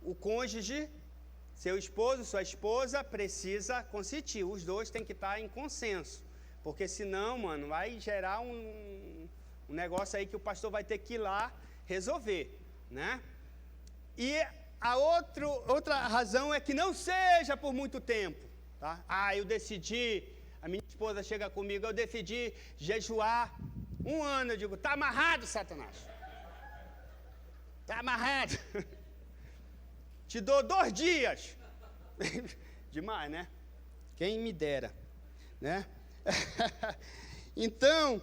O cônjuge, seu esposo, sua esposa, precisa consentir. Os 2 têm que estar em consenso, porque senão, mano, vai gerar um negócio aí que o pastor vai ter que ir lá resolver, né? E a outra razão é que não seja por muito tempo. Tá? Eu decidi, a minha esposa chega comigo, eu decidi jejuar 1 ano. Eu digo, tá amarrado, Satanás. Tá amarrado. Te dou 2 dias. Demais, né? Quem me dera, né? Então,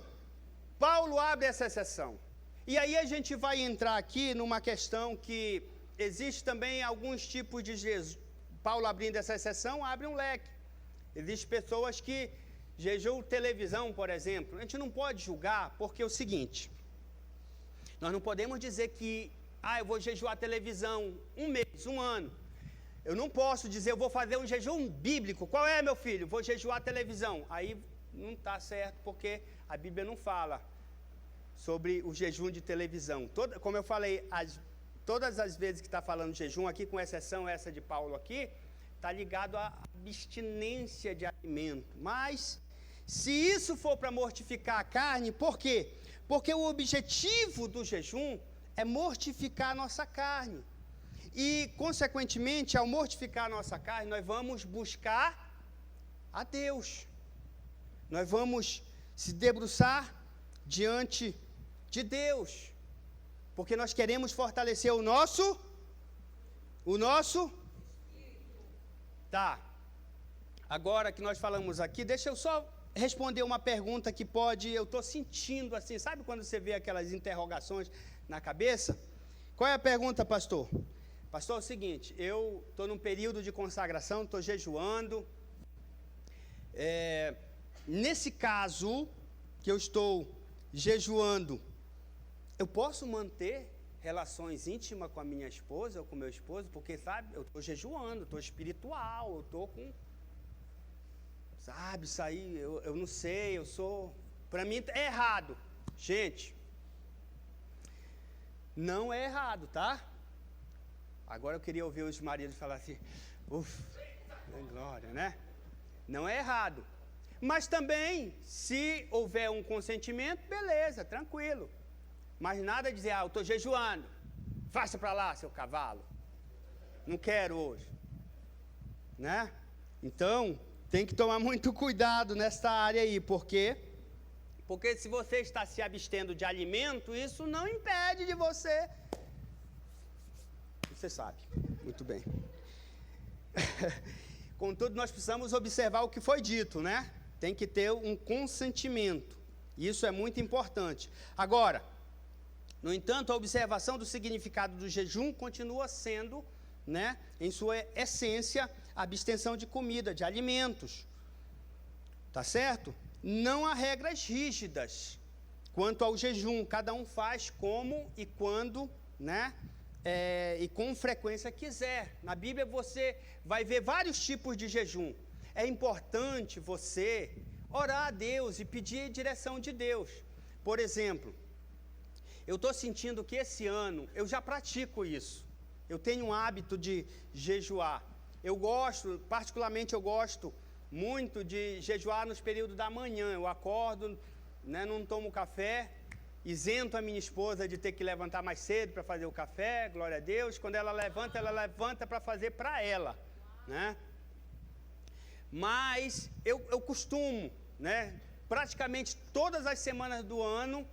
Paulo abre essa exceção. E aí a gente vai entrar aqui numa questão que existe também alguns tipos de jejum. Paulo, abrindo essa exceção, abre um leque. Existem pessoas que jejuam televisão, por exemplo. A gente não pode julgar, porque é o seguinte: nós não podemos dizer que, eu vou jejuar televisão um mês, um ano. Eu não posso dizer, eu vou fazer um jejum bíblico. Qual é, meu filho? Vou jejuar televisão. Aí não está certo, porque a Bíblia não fala sobre o jejum de televisão. Como eu falei, todas as vezes que está falando de jejum aqui, com exceção essa de Paulo aqui, está ligado à abstinência de alimento. Mas, se isso for para mortificar a carne, por quê? Porque o objetivo do jejum é mortificar a nossa carne. E, consequentemente, ao mortificar a nossa carne, nós vamos buscar a Deus. Nós vamos se debruçar diante de Deus. Porque nós queremos fortalecer o nosso. Tá. Agora que nós falamos aqui, deixa eu só responder uma pergunta que eu estou sentindo assim, sabe quando você vê aquelas interrogações na cabeça? Qual é a pergunta, pastor? Pastor, é o seguinte, eu estou num período de consagração, estou jejuando. Nesse caso que eu estou jejuando, eu posso manter relações íntimas com a minha esposa ou com o meu esposo? Porque, sabe, eu estou jejuando, estou espiritual, eu estou com... Sabe, isso aí, eu não sei, para mim é errado. Gente, não é errado, tá? Agora eu queria ouvir os maridos falar assim, glória, né? Não é errado. Mas também, se houver um consentimento, beleza, tranquilo. Mas nada de dizer, eu estou jejuando, faça para lá, seu cavalo. Não quero hoje. Né? Então, tem que tomar muito cuidado nessa área aí, porque se você está se abstendo de alimento, isso não impede de você... Você sabe, muito bem. Contudo, nós precisamos observar o que foi dito, né? Tem que ter um consentimento. Isso é muito importante. Agora, no entanto, a observação do significado do jejum continua sendo, né, em sua essência, a abstenção de comida, de alimentos. Tá certo? Não há regras rígidas quanto ao jejum. Cada um faz como e quando, né? E com frequência quiser. Na Bíblia você vai ver vários tipos de jejum. É importante você orar a Deus e pedir direção de Deus. Por exemplo, eu estou sentindo que esse ano eu já pratico isso. Eu tenho um hábito de jejuar. Particularmente eu gosto muito de jejuar nos períodos da manhã. Eu acordo, né, não tomo café, isento a minha esposa de ter que levantar mais cedo para fazer o café, glória a Deus. Quando ela levanta para fazer para ela, né? Mas eu costumo, né, praticamente todas as semanas do ano,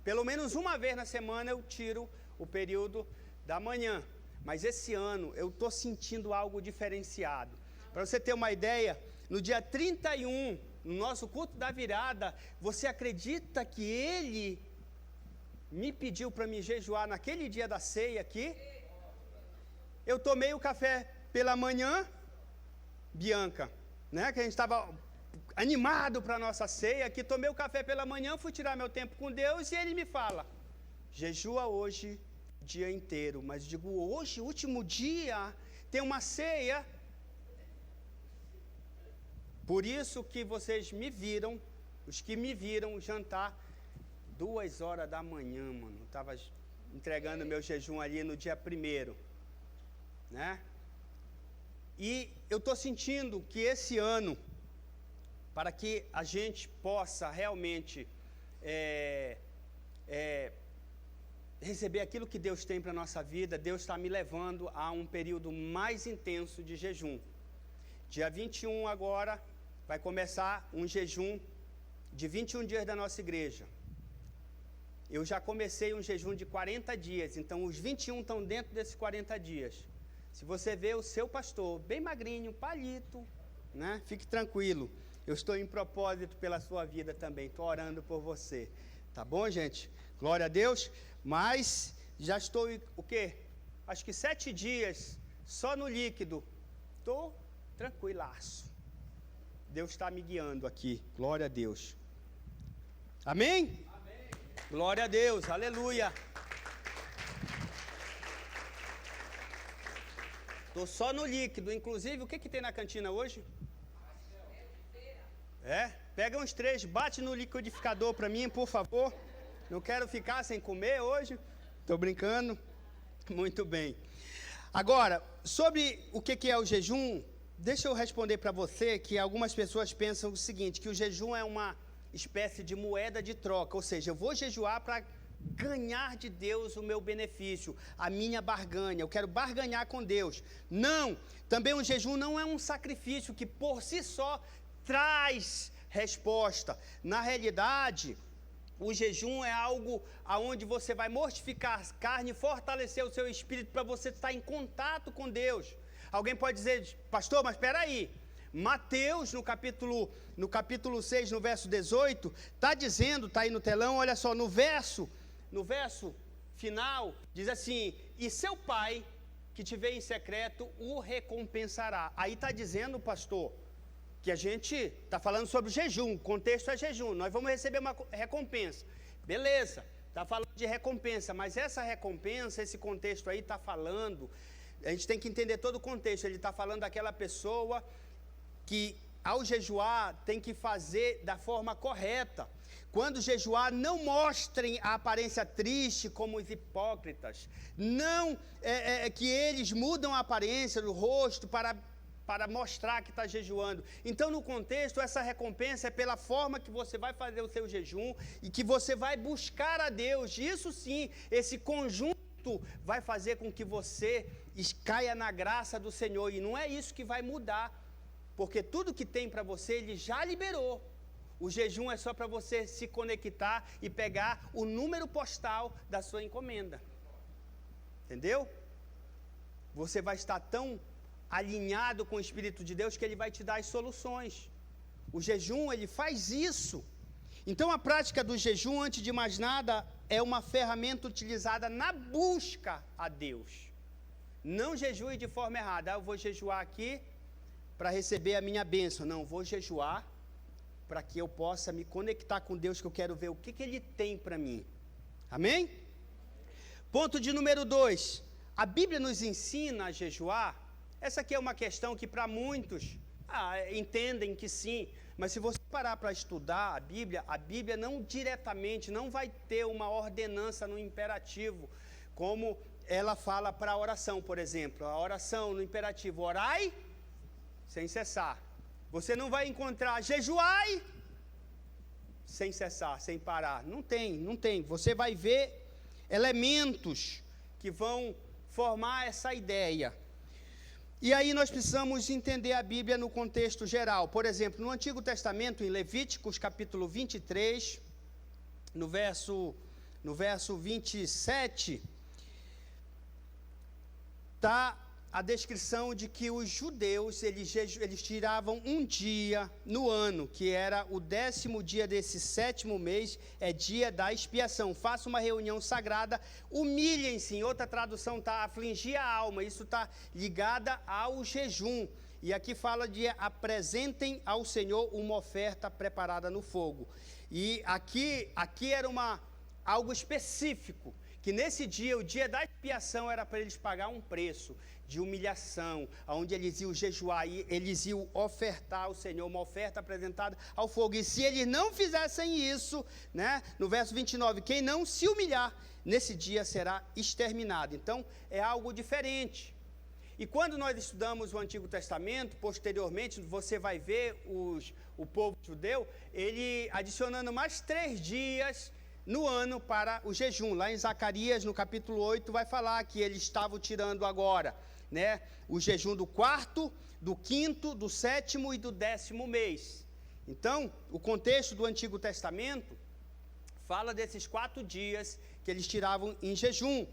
pelo menos uma vez na semana eu tiro o período da manhã. Mas esse ano eu estou sentindo algo diferenciado. Para você ter uma ideia, no dia 31, no nosso culto da virada, você acredita que ele me pediu para me jejuar naquele dia da ceia aqui? Eu tomei o café pela manhã, Bianca, né, que a gente estava animado para a nossa ceia, que tomei o café pela manhã, fui tirar meu tempo com Deus, e ele me fala, jejua hoje o dia inteiro. Mas digo, hoje, último dia, tem uma ceia. Por isso que vocês me viram, os que me viram jantar 2 horas da manhã, mano. Estava entregando meu jejum ali no dia 1º, né? E eu estou sentindo que esse ano, para que a gente possa realmente receber aquilo que Deus tem para a nossa vida, Deus está me levando a um período mais intenso de jejum. Dia 21 agora vai começar um jejum de 21 dias da nossa igreja. Eu já comecei um jejum de 40 dias, então os 21 estão dentro desses 40 dias. Se você vê o seu pastor bem magrinho, palito, né? Fique tranquilo, eu estou em propósito pela sua vida também, estou orando por você, Tá bom, gente? Glória a Deus. Mas já estou, o quê? Acho que 7 dias só no líquido. Estou tranquilaço. Deus está me guiando aqui. Glória a Deus. Amém? Amém. Glória a Deus. Aleluia. Estou só no líquido. Inclusive, o que tem na cantina hoje? Pega uns 3, bate no liquidificador para mim, por favor. Não quero ficar sem comer hoje. Estou brincando. Muito bem. Agora, sobre o que é o jejum, deixa eu responder para você que algumas pessoas pensam o seguinte, que o jejum é uma espécie de moeda de troca, ou seja, eu vou jejuar para ganhar de Deus o meu benefício, a minha barganha, eu quero barganhar com Deus. Não, também o jejum não é um sacrifício que por si só traz resposta. Na realidade, o jejum é algo aonde você vai mortificar a carne e fortalecer o seu espírito para você estar em contato com Deus. Alguém pode dizer, pastor, mas espera aí. Mateus, no capítulo 6, no verso 18, está dizendo, está aí no telão, olha só, no verso final, diz assim, e seu pai, que te vê em secreto, o recompensará. Aí está dizendo, pastor, que a gente está falando sobre jejum, o contexto é jejum, nós vamos receber uma recompensa. Beleza, está falando de recompensa, mas essa recompensa, esse contexto aí está falando, a gente tem que entender todo o contexto, ele está falando daquela pessoa que ao jejuar tem que fazer da forma correta. Quando jejuar, não mostrem a aparência triste como os hipócritas, não que eles mudam a aparência do rosto para mostrar que está jejuando. Então, no contexto, essa recompensa é pela forma que você vai fazer o seu jejum e que você vai buscar a Deus. Isso sim, esse conjunto vai fazer com que você caia na graça do Senhor. E não é isso que vai mudar, porque tudo que tem para você, Ele já liberou. O jejum é só para você se conectar e pegar o número postal da sua encomenda. Entendeu? Você vai estar tão alinhado com o Espírito de Deus que Ele vai te dar as soluções. O jejum, ele faz isso. Então a prática do jejum, antes de mais nada, é uma ferramenta utilizada na busca a Deus. Não jejue de forma errada. Eu vou jejuar aqui para receber a minha bênção. Não, vou jejuar para que eu possa me conectar com Deus, que eu quero ver o que Ele tem para mim. Amém? Ponto de número 2. A Bíblia nos ensina a jejuar. Essa aqui é uma questão que para muitos entendem que sim, mas se você parar para estudar a Bíblia não diretamente, não vai ter uma ordenança no imperativo, como ela fala para a oração, por exemplo. A oração no imperativo, orai sem cessar. Você não vai encontrar jejuai sem cessar, sem parar. Não tem. Você vai ver elementos que vão formar essa ideia. E aí nós precisamos entender a Bíblia no contexto geral. Por exemplo, no Antigo Testamento, em Levíticos, capítulo 23, no verso 27, está a descrição de que os judeus, eles tiravam um dia no ano, que era o 10º dia desse 7º mês, é dia da expiação. Faça uma reunião sagrada, humilhem-se, em outra tradução está afligir a alma, isso está ligada ao jejum. E aqui fala de apresentem ao Senhor uma oferta preparada no fogo. E aqui era algo específico, que nesse dia, o dia da expiação, era para eles pagar um preço de humilhação, onde eles iam jejuar, e eles iam ofertar ao Senhor, uma oferta apresentada ao fogo. E se eles não fizessem isso, né, no verso 29, quem não se humilhar, nesse dia será exterminado. Então, é algo diferente. E quando nós estudamos o Antigo Testamento, posteriormente, você vai ver o povo judeu, ele adicionando mais 3 dias no ano para o jejum. Lá em Zacarias, no capítulo 8, vai falar que eles estavam tirando agora, né, o jejum do 4º, do 5º, do 7º e do 10º mês. Então, o contexto do Antigo Testamento fala desses 4 dias que eles tiravam em jejum.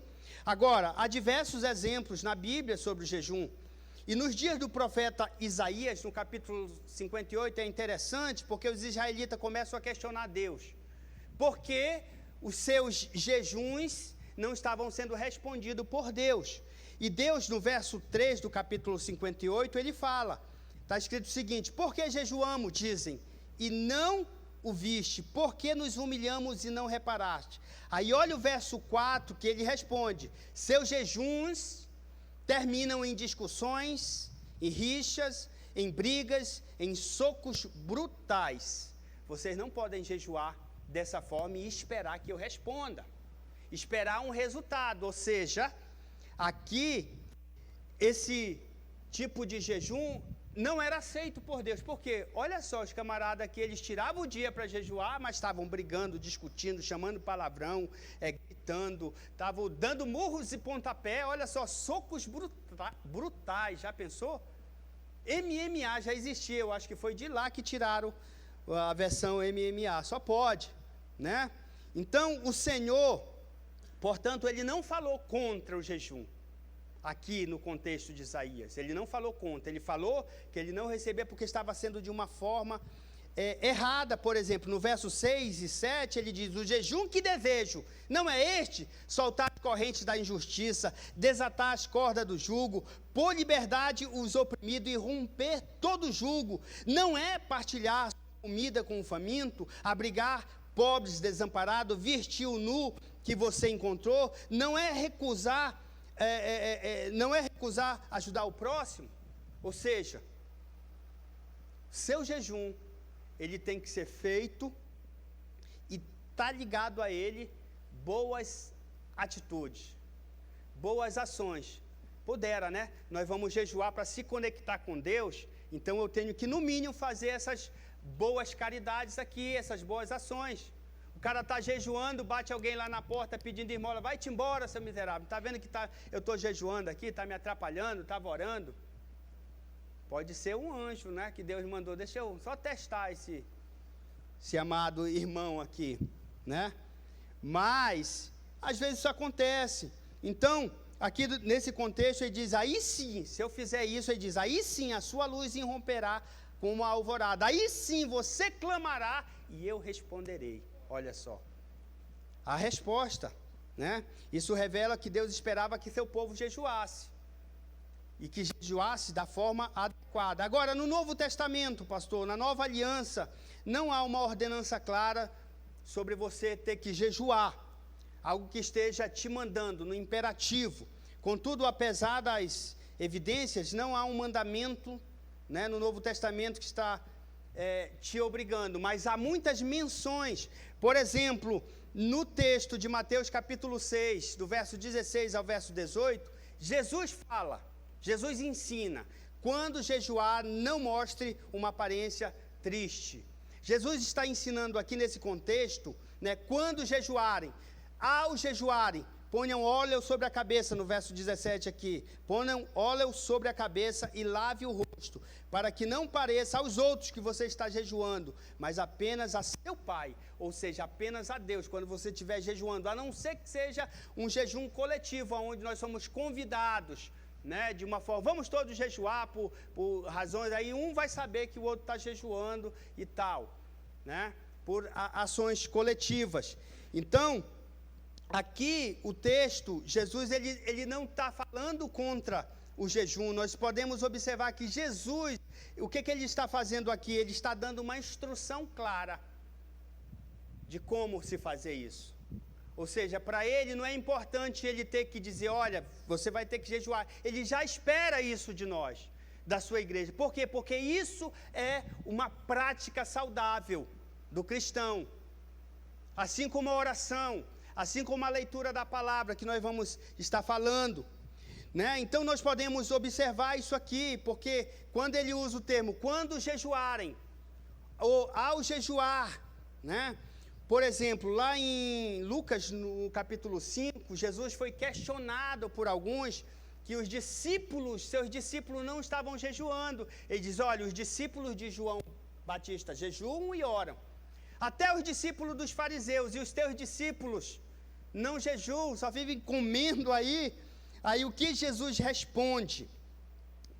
Agora, há diversos exemplos na Bíblia sobre o jejum. E nos dias do profeta Isaías, no capítulo 58, é interessante porque os israelitas começam a questionar Deus. porque os seus jejuns não estavam sendo respondidos por Deus. E Deus, no verso 3 do capítulo 58, ele fala, está escrito o seguinte: por que jejuamos, dizem, e não o viste? Por que nos humilhamos e não reparaste? Aí olha o verso 4, que ele responde: seus jejuns terminam em discussões, em rixas, em brigas, em socos brutais. Vocês não podem jejuar dessa forma e esperar que eu responda, esperar um resultado. Ou seja, aqui, esse tipo de jejum não era aceito por Deus. Por quê? Olha só, os camaradas aqui, eles tiravam o dia para jejuar, mas estavam brigando, discutindo, chamando palavrão, gritando, estavam dando murros e pontapé. Olha só, socos brutais. Já pensou? MMA já existia, eu acho que foi de lá que tiraram a versão MMA, só pode, né? Então, o Senhor, portanto, ele não falou contra o jejum, aqui no contexto de Isaías. Ele não falou contra, ele falou que ele não recebia porque estava sendo de uma forma errada. Por exemplo, no verso 6 e 7, ele diz: o jejum que desejo, não é este, soltar as correntes da injustiça, desatar as cordas do jugo, pôr liberdade os oprimidos e romper todo jugo, não é partilhar comida com o faminto, abrigar pobres desamparados, vestir o nu que você encontrou, não é recusar ajudar o próximo. Ou seja, seu jejum, ele tem que ser feito e está ligado a ele boas atitudes, boas ações. Pudera, né? Nós vamos jejuar para se conectar com Deus, então eu tenho que, no mínimo, fazer essas boas caridades aqui, essas boas ações. O cara está jejuando, bate alguém lá na porta pedindo esmola: vai-te embora, seu miserável, está vendo que eu estou jejuando aqui, está me atrapalhando, estava orando. Pode ser um anjo, né, que Deus mandou. Deixa eu só testar esse amado irmão aqui, né? Mas, às vezes isso acontece. Então, aqui nesse contexto ele diz: aí sim, se eu fizer isso, ele diz, aí sim a sua luz irromperá como a alvorada, aí sim você clamará e eu responderei. Olha só, a resposta, né? Isso revela que Deus esperava que seu povo jejuasse, e que jejuasse da forma adequada. Agora, no Novo Testamento, pastor, na Nova Aliança, não há uma ordenança clara sobre você ter que jejuar, algo que esteja te mandando no imperativo. Contudo, apesar das evidências, não há um mandamento, né, no Novo Testamento que está te obrigando, mas há muitas menções. Por exemplo, no texto de Mateus capítulo 6, do verso 16 ao verso 18, Jesus ensina: quando jejuar, não mostre uma aparência triste. Jesus está ensinando aqui nesse contexto, né, quando jejuarem, ao jejuarem, ponham óleo sobre a cabeça, no verso 17 aqui, ponham óleo sobre a cabeça e lave o rosto, para que não pareça aos outros que você está jejuando, mas apenas a seu Pai, ou seja, apenas a Deus, quando você estiver jejuando, a não ser que seja um jejum coletivo, onde nós somos convidados, né, de uma forma, vamos todos jejuar por razões, aí um vai saber que o outro está jejuando e tal, né, por ações coletivas. Então, aqui o texto, Jesus ele não está falando contra o jejum. Nós podemos observar que Jesus, o que ele está fazendo aqui? Ele está dando uma instrução clara de como se fazer isso. Ou seja, para ele não é importante ele ter que dizer: olha, você vai ter que jejuar. Ele já espera isso de nós, da sua igreja. Por quê? Porque isso é uma prática saudável do cristão. Assim como a oração, assim como a leitura da palavra que nós vamos estar falando, né? Então nós podemos observar isso aqui, porque quando ele usa o termo quando jejuarem, ou ao jejuar, né? Por exemplo, lá em Lucas, no capítulo 5, Jesus foi questionado por alguns que seus discípulos não estavam jejuando. Ele diz: olha, os discípulos de João Batista jejuam e oram. Até os discípulos dos fariseus, e os teus discípulos não jejuam, só vivem comendo aí. Aí o que Jesus responde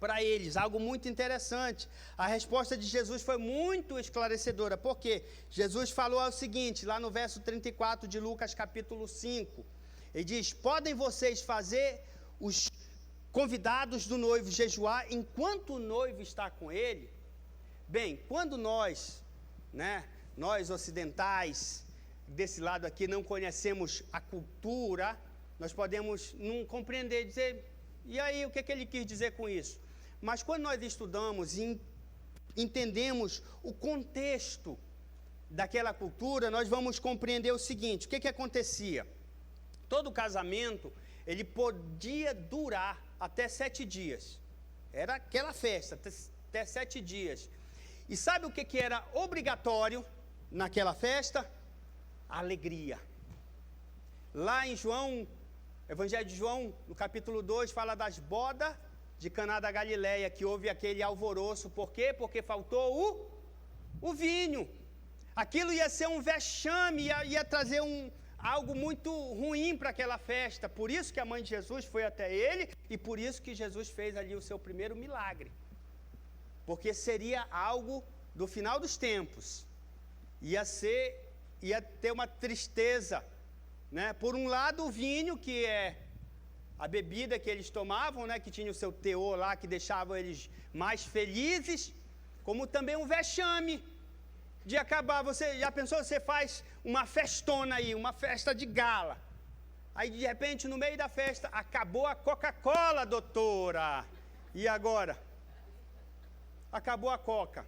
para eles, algo muito interessante. A resposta de Jesus foi muito esclarecedora, porque Jesus falou o seguinte, lá no verso 34 de Lucas capítulo 5, ele diz: podem vocês fazer os convidados do noivo jejuar enquanto o noivo está com ele? Bem, quando nós ocidentais, desse lado aqui, não conhecemos a cultura, nós podemos não compreender, dizer, e aí, o que ele quis dizer com isso? Mas quando nós estudamos e entendemos o contexto daquela cultura, nós vamos compreender o seguinte: o que acontecia? Todo casamento, ele podia durar até 7 dias. Era aquela festa, até 7 dias. E sabe o que era obrigatório naquela festa? A alegria. Lá em João, Evangelho de João, no capítulo 2, fala das bodas de Caná da Galileia, que houve aquele alvoroço. Por quê? Porque faltou o vinho. Aquilo ia ser um vexame, ia trazer algo muito ruim para aquela festa. Por isso que a mãe de Jesus foi até ele, e por isso que Jesus fez ali o seu primeiro milagre. Porque seria algo do final dos tempos. Ia ter uma tristeza, né? Por um lado, o vinho, que é a bebida que eles tomavam, né? Que tinha o seu teor lá, que deixava eles mais felizes, como também um vexame de acabar. Você já pensou, você faz uma festona aí, uma festa de gala, aí de repente no meio da festa, acabou a Coca-Cola, doutora, e agora? Acabou a Coca,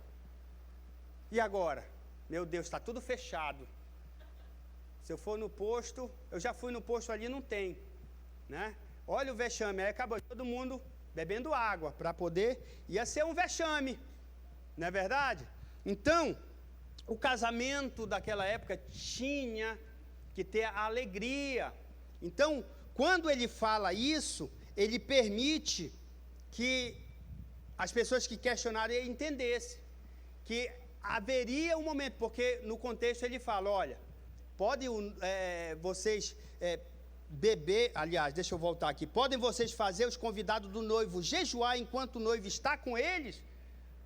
e agora? Meu Deus, está tudo fechado. Se eu for no posto, eu já fui no posto ali, não tem, né? Olha o vexame, aí acabou todo mundo bebendo água, para poder, ia ser um vexame, não é verdade? Então, o casamento daquela época tinha que ter a alegria. Então, quando ele fala isso, ele permite que as pessoas que questionaram entendessem que haveria um momento, porque no contexto ele fala, olha, podem vocês beber, aliás, deixa eu voltar aqui, podem vocês fazer os convidados do noivo jejuar enquanto o noivo está com eles?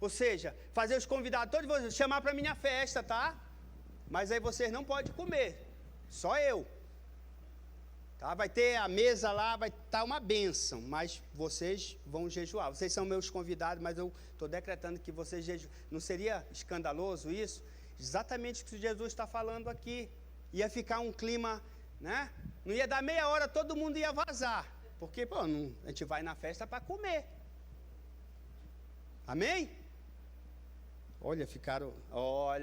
Ou seja, fazer os convidados todos vocês, chamar para a minha festa, tá? Mas aí vocês não podem comer, só eu. Tá? Vai ter a mesa lá, vai estar uma bênção, mas vocês vão jejuar. Vocês são meus convidados, mas eu estou decretando que vocês jejuam. Não seria escandaloso isso? Exatamente o que Jesus está falando aqui. Ia ficar um clima, né? Não ia dar meia hora, todo mundo ia vazar. Porque, a gente vai na festa para comer. Amém? Olha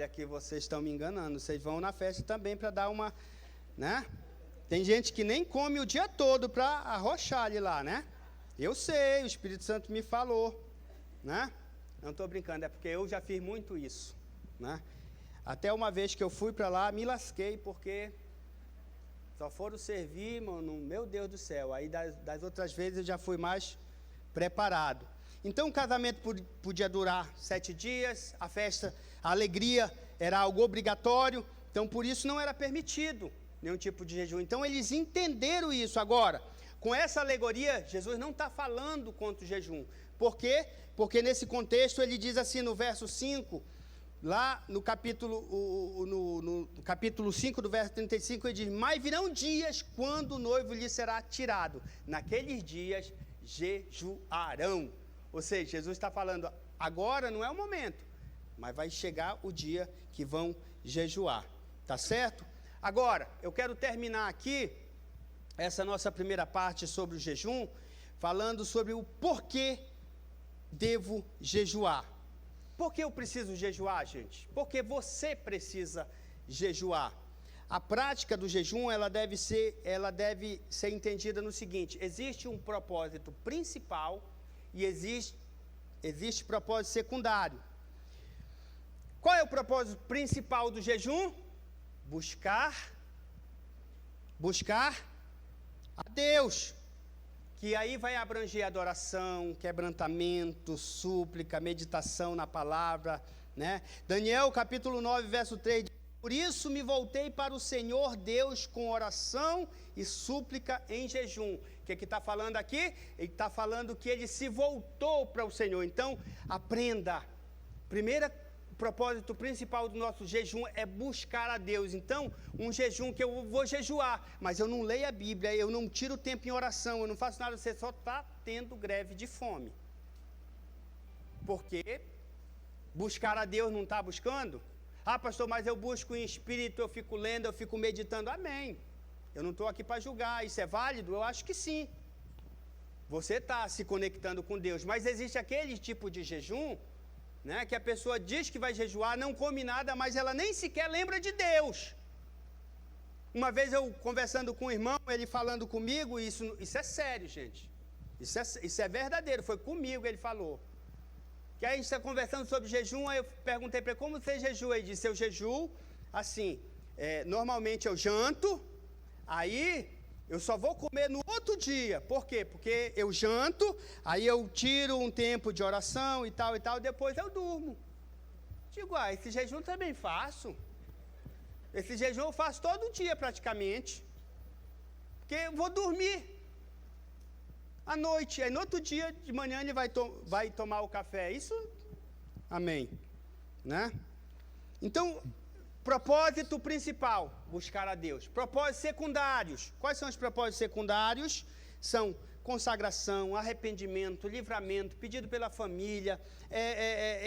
que vocês estão me enganando. Vocês vão na festa também para dar uma, né? Tem gente que nem come o dia todo para arrochar ali lá, né? Eu sei, o Espírito Santo me falou, né? Não estou brincando, é porque eu já fiz muito isso, né? Até uma vez que eu fui para lá, me lasquei, porque só foram servir, mano, meu Deus do céu. Aí das outras vezes eu já fui mais preparado. Então o casamento podia durar 7 dias, a festa, a alegria era algo obrigatório, então por isso não era permitido nenhum tipo de jejum. Então eles entenderam isso. Agora, com essa alegoria, Jesus não está falando contra o jejum. Por quê? Porque nesse contexto ele diz assim no verso 5, lá no capítulo 5 do verso 35, ele diz: mas virão dias quando o noivo lhe será tirado, naqueles dias jejuarão. Ou seja, Jesus está falando, agora não é o momento, mas vai chegar o dia que vão jejuar, tá certo? Agora, eu quero terminar aqui essa nossa primeira parte sobre o jejum, falando sobre o porquê devo jejuar. Por que eu preciso jejuar, gente? Porque você precisa jejuar. A prática do jejum, ela deve ser entendida no seguinte: existe um propósito principal e existe propósito secundário. Qual é o propósito principal do jejum? Buscar a Deus, que aí vai abranger adoração, quebrantamento, súplica, meditação na palavra, né? Daniel capítulo 9, verso 3, por isso me voltei para o Senhor Deus com oração e súplica em jejum. que está falando aqui? Ele está falando que ele se voltou para o Senhor. Então, aprenda. Primeiro propósito principal do nosso jejum é buscar a Deus. Então, um jejum que eu vou jejuar, mas eu não leio a Bíblia, eu não tiro tempo em oração, eu não faço nada, você só está tendo greve de fome. Porque buscar a Deus não está buscando? Ah, pastor, mas eu busco em espírito, eu fico lendo, eu fico meditando. Amém. Eu não estou aqui para julgar. Isso é válido? Eu acho que sim. Você está se conectando com Deus. Mas existe aquele tipo de jejum, né, que a pessoa diz que vai jejuar, não come nada, mas ela nem sequer lembra de Deus. Uma vez eu conversando com um irmão, ele falando comigo, isso é sério, gente. Isso é verdadeiro, foi comigo ele falou. Que aí a gente está conversando sobre jejum, aí eu perguntei para ele, como você jejua? Ele disse, eu jejuo, assim, normalmente eu janto, aí eu só vou comer no outro dia. Por quê? Porque eu janto, aí eu tiro um tempo de oração e tal, depois eu durmo. Digo, esse jejum também faço. Esse jejum eu faço todo dia praticamente, porque eu vou dormir à noite, aí no outro dia de manhã ele vai tomar o café. Isso, amém, né? Então, propósito principal, buscar a Deus. Propósitos secundários. Quais são os propósitos secundários? São consagração, arrependimento, livramento, pedido pela família,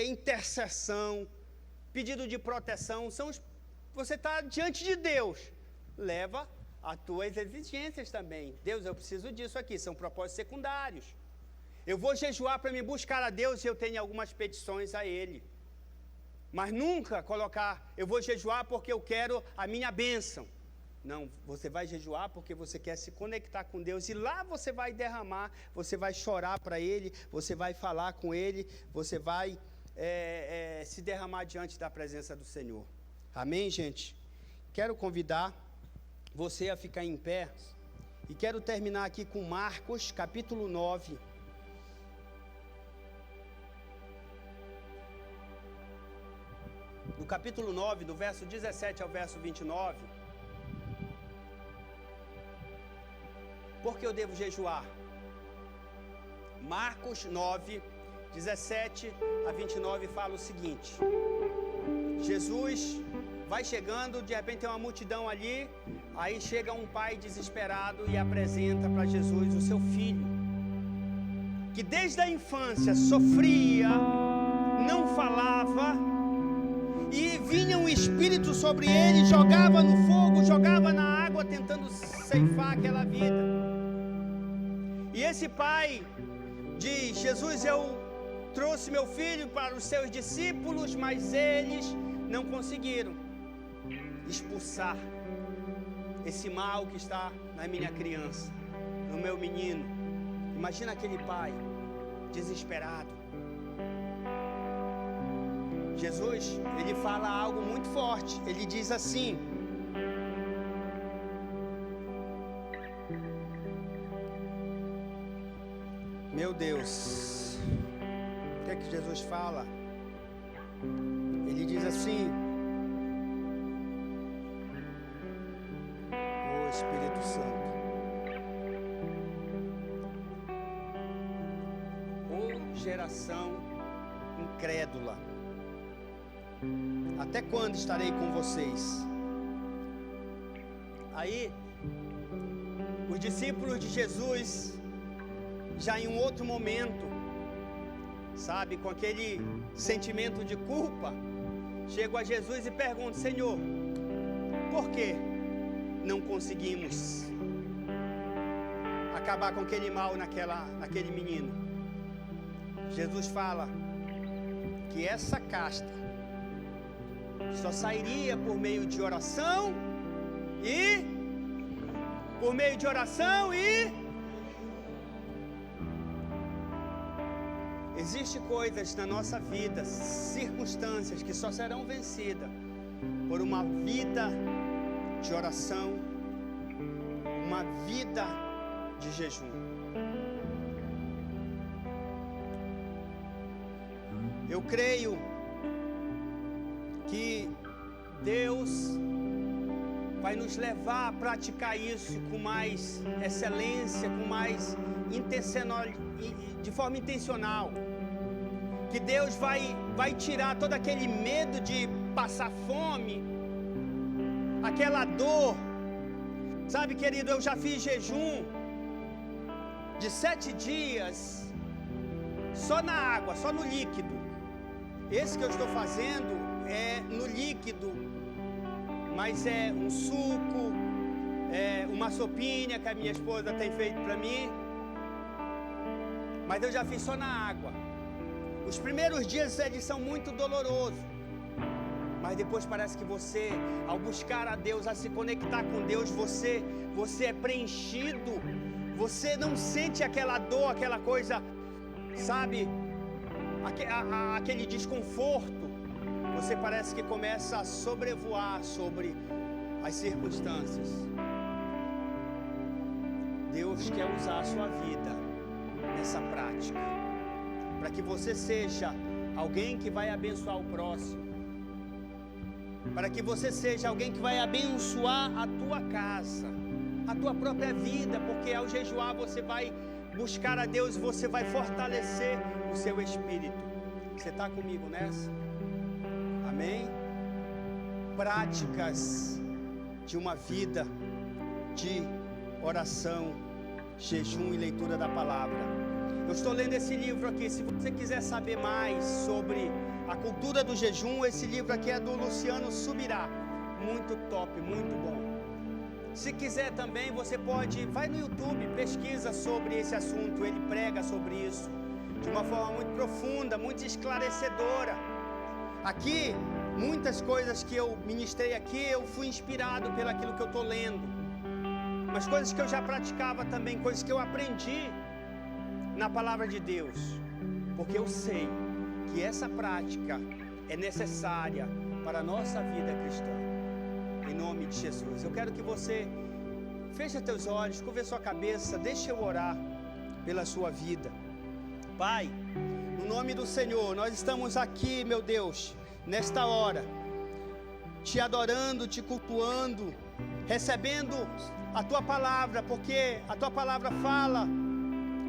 intercessão, pedido de proteção. Você está diante de Deus, leva as tuas exigências também. Deus, eu preciso disso aqui, são propósitos secundários. Eu vou jejuar para me buscar a Deus se eu tenho algumas petições a Ele. Mas nunca colocar, eu vou jejuar porque eu quero a minha bênção. Não, você vai jejuar porque você quer se conectar com Deus. E lá você vai derramar, você vai chorar para Ele, você vai falar com Ele, você vai se derramar diante da presença do Senhor. Amém, gente? Quero convidar você a ficar em pé. E quero terminar aqui com Marcos, capítulo 9. No capítulo 9, do verso 17 ao verso 29. Por que eu devo jejuar? Marcos 9, 17 a 29 fala o seguinte. Jesus vai chegando, de repente tem uma multidão ali, aí chega um pai desesperado e apresenta para Jesus o seu filho, que desde a infância sofria, não falava, e vinha um espírito sobre ele, jogava no fogo, jogava na água, tentando ceifar aquela vida. E esse pai diz, Jesus, eu trouxe meu filho para os seus discípulos, mas eles não conseguiram expulsar esse mal que está na minha criança, no meu menino. Imagina aquele pai desesperado. Jesus, ele fala algo muito forte. Ele diz assim: meu Deus, o que é que Jesus fala? Ele diz assim: o Espírito Santo, ô geração incrédula, até quando estarei com vocês? Aí, os discípulos de Jesus, já em um outro momento, sabe, com aquele sentimento de culpa, chegam a Jesus e perguntam: Senhor, por que não conseguimos acabar com aquele mal naquele menino? Jesus fala que essa casta só sairia por meio de oração Existem coisas na nossa vida, circunstâncias que só serão vencidas por uma vida de oração, uma vida de jejum. Eu creio que Deus vai nos levar a praticar isso com mais excelência, com mais intencional, de forma intencional. Que Deus vai tirar todo aquele medo de passar fome, aquela dor. Sabe, querido, eu já fiz jejum de 7 dias só na água, só no líquido. Esse que eu estou fazendo é no líquido, mas é um suco, é uma sopinha que a minha esposa tem feito para mim. Mas eu já fiz só na água. Os primeiros dias eles são muito dolorosos, mas depois parece que você, ao buscar a Deus, a se conectar com Deus, você é preenchido. Você não sente aquela dor, aquela coisa, sabe, aquele desconforto. Você parece que começa a sobrevoar sobre as circunstâncias. Deus quer usar a sua vida nessa prática, para que você seja alguém que vai abençoar o próximo, para que você seja alguém que vai abençoar a tua casa, a tua própria vida, porque ao jejuar você vai buscar a Deus e você vai fortalecer o seu espírito. Você está comigo nessa? Amém? Práticas de uma vida de oração, jejum e leitura da palavra. Eu estou lendo esse livro aqui. Se você quiser saber mais sobre a cultura do jejum, esse livro aqui é do Luciano Subirá. Muito top, muito bom. Se quiser também, você pode, vai no YouTube, pesquisa sobre esse assunto. Ele prega sobre isso de uma forma muito profunda, muito esclarecedora. Aqui, muitas coisas que eu ministrei aqui, eu fui inspirado pelaquilo que eu estou lendo. Mas coisas que eu já praticava também, coisas que eu aprendi na palavra de Deus. Porque eu sei que essa prática é necessária para a nossa vida cristã. Em nome de Jesus. Eu quero que você feche teus olhos, curve sua cabeça, deixe eu orar pela sua vida. Pai, no nome do Senhor, nós estamos aqui, meu Deus, nesta hora, te adorando, te cultuando, recebendo a tua palavra, porque a tua palavra fala,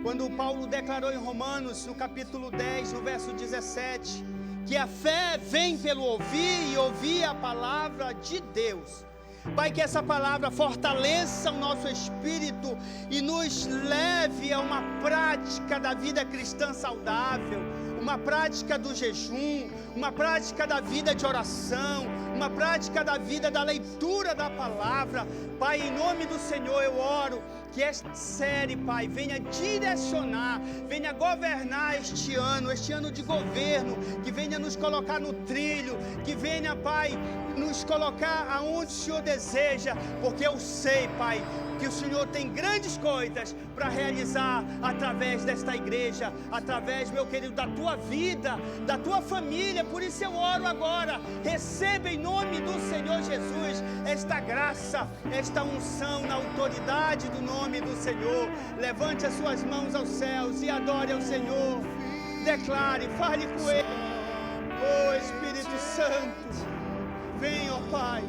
quando Paulo declarou em Romanos, no capítulo 10, no verso 17, que a fé vem pelo ouvir e ouvir a palavra de Deus. Pai, que essa palavra fortaleça o nosso espírito e nos leve a uma prática da vida cristã saudável, uma prática do jejum, uma prática da vida de oração, uma prática da vida da leitura da palavra. Pai, em nome do Senhor eu oro que esta série, Pai, venha direcionar, venha governar este ano de governo, que venha nos colocar no trilho, que venha, Pai, nos colocar aonde o Senhor deseja, porque eu sei, Pai, que o Senhor tem grandes coisas para realizar através desta igreja, através, meu querido, da tua vida, da tua família. Por isso eu oro agora, receba em nome do Senhor Jesus esta graça, esta unção na autoridade do nome do Senhor. Levante as suas mãos aos céus e adore ao Senhor. Declare, fale com Ele. Oh Espírito Santo, vem, ó Pai.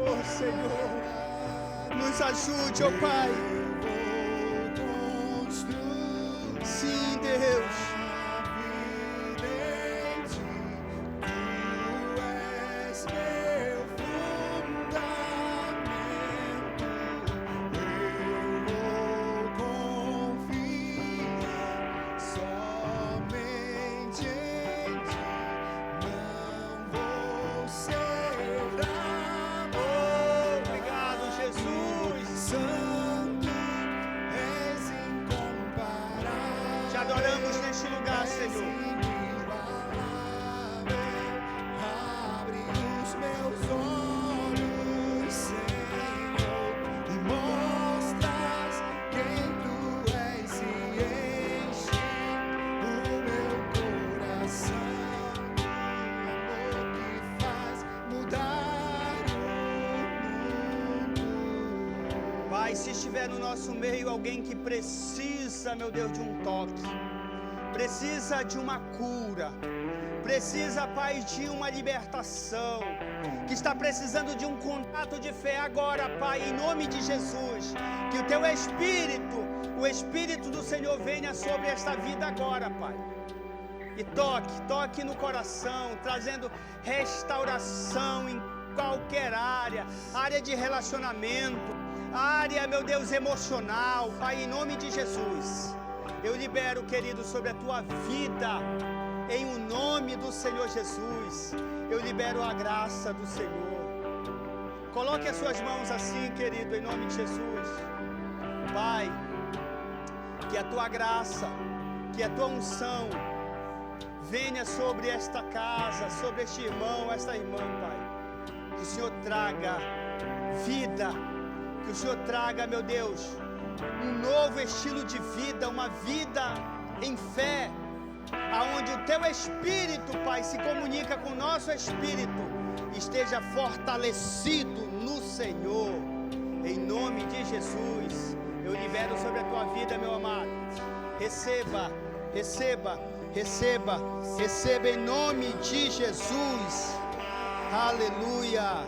Oh Senhor, nos ajude, ó Pai. Sim, Deus. Se estiver no nosso meio alguém que precisa, meu Deus, de um toque, precisa de uma cura, precisa, Pai, de uma libertação, que está precisando de um contato de fé agora, Pai, em nome de Jesus. Que o Teu Espírito, o Espírito do Senhor venha sobre esta vida agora, Pai. E toque no coração, trazendo restauração em qualquer área de relacionamento, área, meu Deus, emocional, Pai, em nome de Jesus. Eu libero, querido, sobre a tua vida, em o nome do Senhor Jesus. Eu libero a graça do Senhor. Coloque as suas mãos assim, querido, em nome de Jesus. Pai, que a tua graça, que a tua unção venha sobre esta casa, sobre este irmão, esta irmã, Pai. Que o Senhor traga vida, que o Senhor traga, meu Deus, um novo estilo de vida, uma vida em fé, aonde o Teu Espírito, Pai, se comunica com o nosso Espírito, esteja fortalecido no Senhor, em nome de Jesus. Eu libero sobre a tua vida, meu amado. Receba, receba, receba, receba em nome de Jesus. Aleluia.